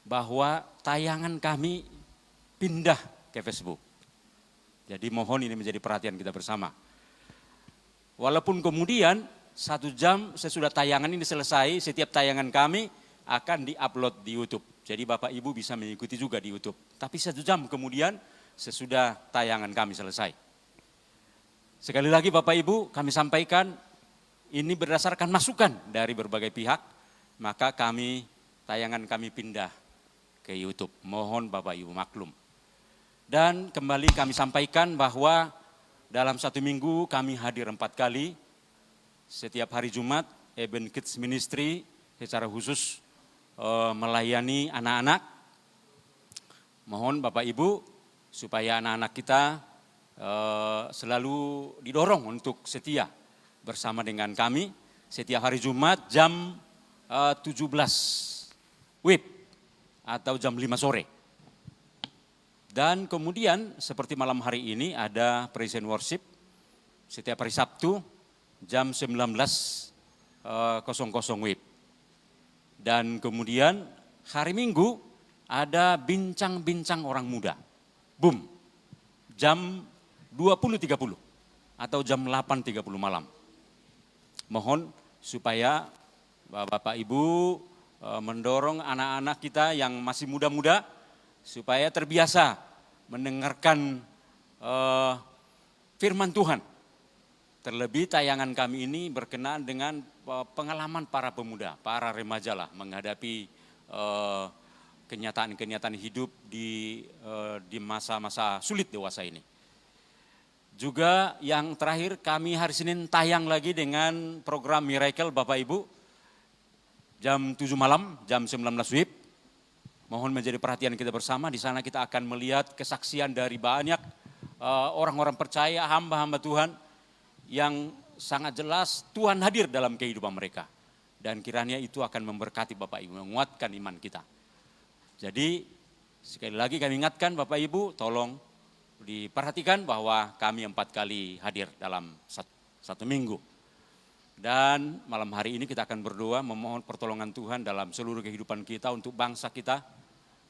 bahwa tayangan kami pindah ke Facebook. Jadi mohon ini menjadi perhatian kita bersama. Walaupun kemudian 1 jam sesudah tayangan ini selesai, setiap tayangan kami akan diupload di YouTube. Jadi Bapak Ibu bisa mengikuti juga di YouTube. Tapi 1 jam kemudian sesudah tayangan kami selesai. Sekali lagi Bapak Ibu kami sampaikan ini berdasarkan masukan dari berbagai pihak. Maka tayangan kami pindah ke YouTube. Mohon Bapak Ibu maklum. Dan kembali kami sampaikan bahwa dalam 1 minggu kami hadir 4 kali. Setiap hari Jumat, Eben Kids Ministry secara khusus melayani anak-anak. Mohon Bapak Ibu supaya anak-anak kita selalu didorong untuk setia bersama dengan kami. Setiap hari Jumat jam 17 WIB atau jam 5 sore. Dan kemudian seperti malam hari ini ada praise and worship setiap hari Sabtu jam 19.00 WIB. Dan kemudian hari Minggu ada bincang-bincang orang muda. Boom. Jam 20.30 atau jam 8.30 malam. Mohon supaya Bapak Ibu mendorong anak-anak kita yang masih muda-muda supaya terbiasa mendengarkan firman Tuhan. Terlebih tayangan kami ini berkenaan dengan pengalaman para pemuda, para remaja lah menghadapi kenyataan-kenyataan hidup di masa-masa sulit dewasa ini. Juga yang terakhir kami hari Senin tayang lagi dengan program Miracle Bapak Ibu. Jam 7 malam, jam 19 WIB. Mohon menjadi perhatian kita bersama. Di sana kita akan melihat kesaksian dari banyak orang-orang percaya, hamba-hamba Tuhan yang sangat jelas Tuhan hadir dalam kehidupan mereka. Dan kiranya itu akan memberkati Bapak Ibu, menguatkan iman kita. Jadi sekali lagi kami ingatkan Bapak Ibu, tolong diperhatikan bahwa kami 4 kali hadir dalam satu minggu. Dan malam hari ini kita akan berdoa memohon pertolongan Tuhan dalam seluruh kehidupan kita untuk bangsa kita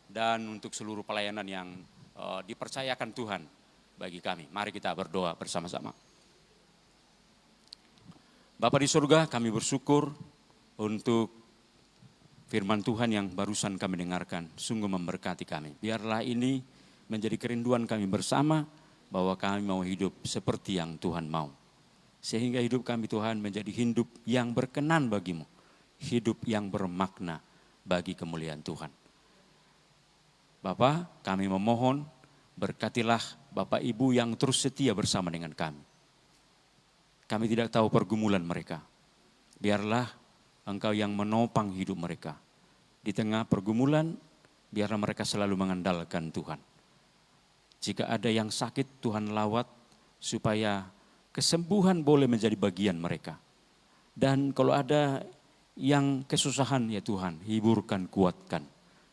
dan untuk seluruh pelayanan yang dipercayakan Tuhan bagi kami. Mari kita berdoa bersama-sama. Bapa di surga, kami bersyukur untuk firman Tuhan yang barusan kami dengarkan. Sungguh memberkati kami. Biarlah ini menjadi kerinduan kami bersama bahwa kami mau hidup seperti yang Tuhan mau. Sehingga hidup kami Tuhan menjadi hidup yang berkenan bagimu. Hidup yang bermakna bagi kemuliaan Tuhan. Bapa, kami memohon berkatilah Bapak Ibu yang terus setia bersama dengan kami. Kami tidak tahu pergumulan mereka. Biarlah Engkau yang menopang hidup mereka. Di tengah pergumulan, biarlah mereka selalu mengandalkan Tuhan. Jika ada yang sakit, Tuhan lawat supaya kesembuhan boleh menjadi bagian mereka. Dan kalau ada yang kesusahan, ya Tuhan, hiburkan, kuatkan.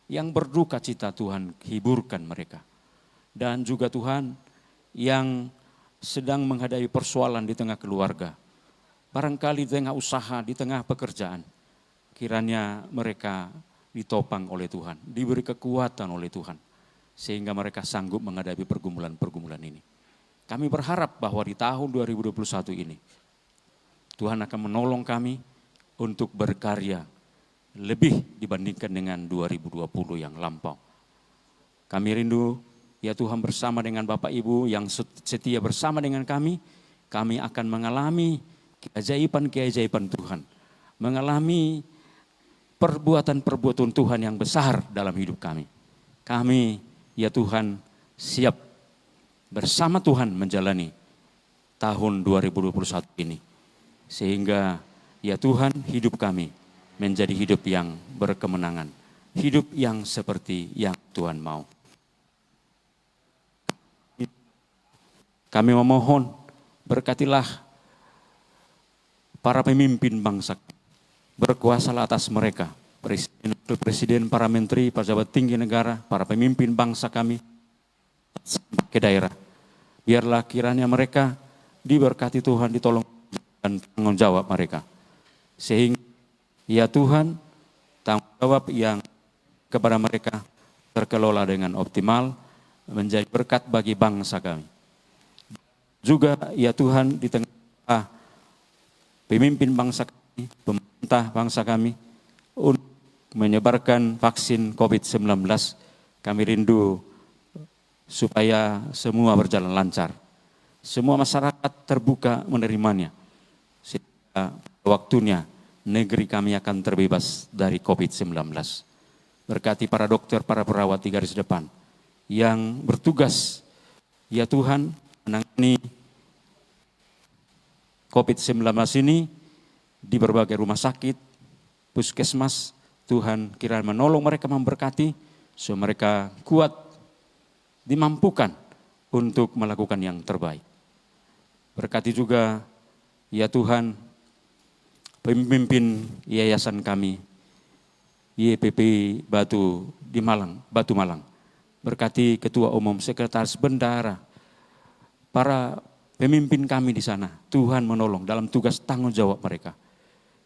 Yang berduka cita, Tuhan, hiburkan mereka. Dan juga Tuhan, yang sedang menghadapi persoalan di tengah keluarga. Barangkali di tengah usaha, di tengah pekerjaan. Kiranya mereka ditopang oleh Tuhan, diberi kekuatan oleh Tuhan. Sehingga mereka sanggup menghadapi pergumulan-pergumulan ini. Kami berharap bahwa di tahun 2021 ini, Tuhan akan menolong kami untuk berkarya lebih dibandingkan dengan 2020 yang lampau. Kami rindu, ya Tuhan, bersama dengan Bapak Ibu yang setia bersama dengan kami akan mengalami keajaiban-keajaiban Tuhan. Mengalami perbuatan-perbuatan Tuhan yang besar dalam hidup kami. Kami, ya Tuhan, siap bersama Tuhan menjalani tahun 2021 ini. Sehingga, ya Tuhan, hidup kami menjadi hidup yang berkemenangan. Hidup yang seperti yang Tuhan mau. Kami memohon, berkatilah para pemimpin bangsa, berkuasalah atas mereka, presiden, para menteri, pejabat tinggi negara, para pemimpin bangsa kami ke daerah. Biarlah kiranya mereka diberkati Tuhan, ditolong dan tanggung jawab mereka. Sehingga ya Tuhan, tanggung jawab yang kepada mereka terkelola dengan optimal, menjadi berkat bagi bangsa kami. Juga ya Tuhan, di tengah pemimpin bangsa kami, pemerintah bangsa kami, menyebarkan vaksin COVID-19. Kami rindu supaya semua berjalan lancar. Semua masyarakat terbuka menerimanya. Sehingga waktunya negeri kami akan terbebas dari COVID-19. Berkati para dokter, para perawat di garis depan yang bertugas, ya Tuhan, menangani COVID-19 ini di berbagai rumah sakit, puskesmas. Tuhan kiranya menolong mereka, memberkati, supaya mereka kuat, dimampukan untuk melakukan yang terbaik. Berkati juga, ya Tuhan, pemimpin yayasan kami, YPP Batu Malang. Berkati Ketua Umum, Sekretaris Bendara, para pemimpin kami di sana. Tuhan menolong dalam tugas tanggung jawab mereka.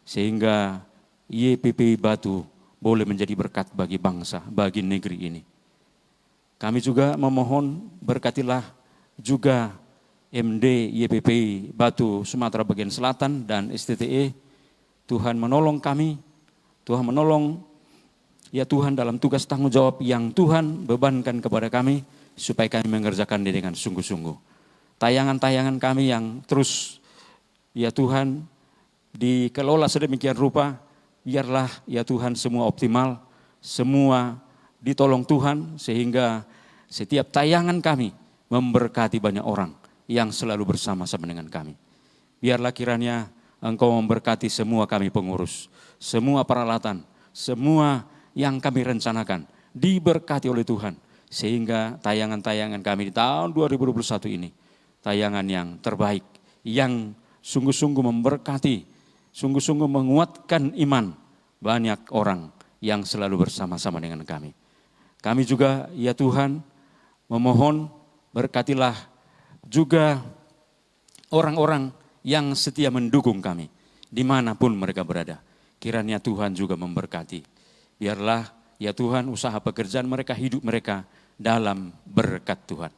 Sehingga YPP Batu boleh menjadi berkat bagi bangsa, bagi negeri ini. Kami juga memohon berkatilah juga MD YPP Batu Sumatera bagian Selatan dan STTE. Tuhan menolong kami, Tuhan menolong ya Tuhan dalam tugas tanggung jawab yang Tuhan bebankan kepada kami supaya kami mengerjakan dengan sungguh-sungguh. Tayangan-tayangan kami yang terus ya Tuhan dikelola sedemikian rupa, biarlah ya Tuhan semua optimal, semua ditolong Tuhan sehingga setiap tayangan kami memberkati banyak orang yang selalu bersama-sama dengan kami. Biarlah kiranya Engkau memberkati semua kami pengurus, semua peralatan, semua yang kami rencanakan diberkati oleh Tuhan. Sehingga tayangan-tayangan kami di tahun 2021 ini, tayangan yang terbaik, yang sungguh-sungguh memberkati, sungguh-sungguh menguatkan iman banyak orang yang selalu bersama-sama dengan kami. Kami juga ya Tuhan memohon berkatilah juga orang-orang yang setia mendukung kami dimanapun mereka berada. Kiranya Tuhan juga memberkati. Biarlah ya Tuhan usaha pekerjaan mereka, hidup mereka dalam berkat Tuhan.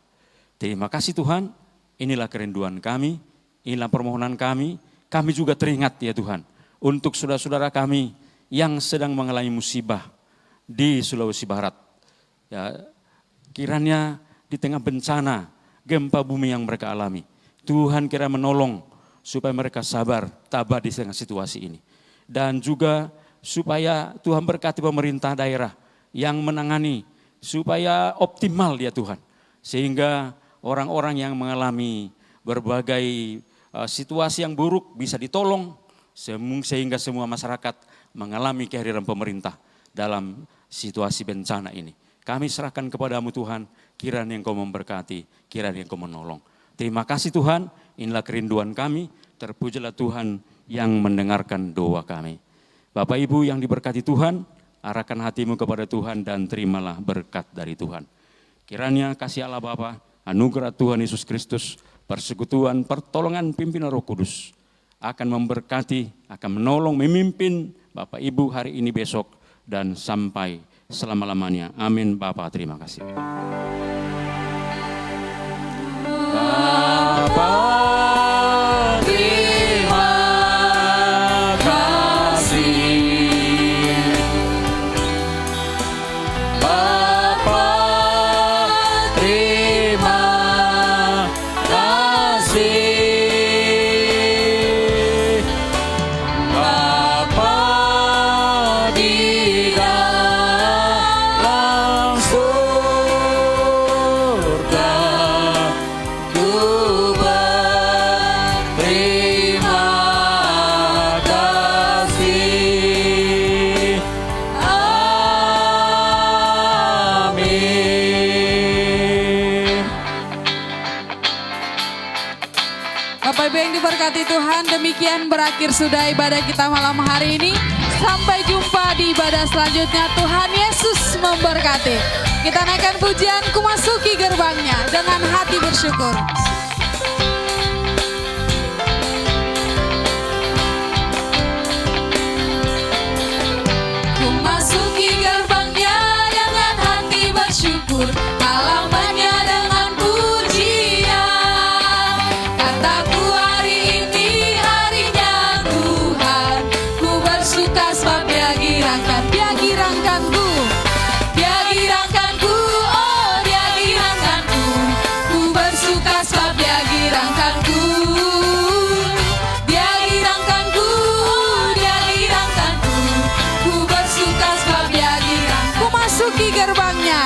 Terima kasih Tuhan, inilah kerinduan kami, inilah permohonan kami. Kami juga teringat ya Tuhan untuk saudara-saudara kami yang sedang mengalami musibah di Sulawesi Barat. Ya, kiranya di tengah bencana gempa bumi yang mereka alami, Tuhan kira menolong supaya mereka sabar, tabah di tengah situasi ini. Dan juga supaya Tuhan berkati pemerintah daerah yang menangani supaya optimal ya Tuhan. Sehingga orang-orang yang mengalami berbagai situasi yang buruk bisa ditolong sehingga semua masyarakat mengalami kehadiran pemerintah dalam situasi bencana ini. Kami serahkan kepadamu Tuhan, kiranya Engkau memberkati, kiranya Engkau menolong. Terima kasih Tuhan, inilah kerinduan kami, terpujilah Tuhan yang mendengarkan doa kami. Bapak Ibu yang diberkati Tuhan, arahkan hatimu kepada Tuhan dan terimalah berkat dari Tuhan. Kiranya kasih Allah Bapa, anugerah Tuhan Yesus Kristus, persekutuan, pertolongan pimpinan Roh Kudus akan memberkati, akan menolong, memimpin Bapak Ibu hari ini, besok, dan sampai selama-lamanya. Amin. Bapak, terima kasih. Bapa, terima kasih. Bapa, terima kasih. Bapa di dalam surga, ku berterima kasih. Amin. Bapak Ibu yang diberkati Tuhan, demikian berakhir sudah ibadah kita malam hari ini. Sampai jumpa di ibadah selanjutnya. Tuhan Yesus memberkati. Kita naikkan pujian, ku masuki gerbangnya dengan hati bersyukur. Ku masuki gerbangnya dengan hati bersyukur, halamannya dengan pujian. Kataku hari ini harinya Tuhan, ku bersuka sebab Dia girakan Dia girangkanku, oh dia girangkanku. Ku bersuka sebab dia girangkanku. Dia girangkanku, oh dia girangkanku. Ku bersuka sebab dia girangkanku. Ku masuki gerbangnya.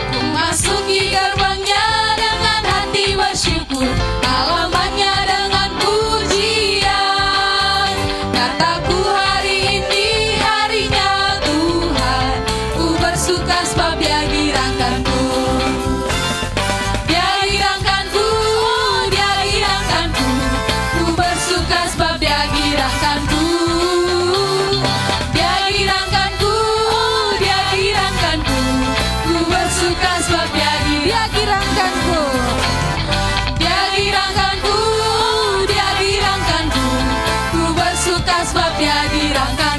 Ku masuki gerbangnya dengan hati bersyukur, halamannya dengan pujian. Kataku hari ini harinya Tuhan, ku bersuka sebab dia girangkanku. Dia girangkanku, oh dia girangkanku. Ku bersuka sebab dia girangkanku. Dia girangkanku, oh dia girangkanku. Ku bersuka sebab dia Dia girangkanku. Dia girangkanku, oh dia girangkanku. Ku bersuka sebab dia girangkanku.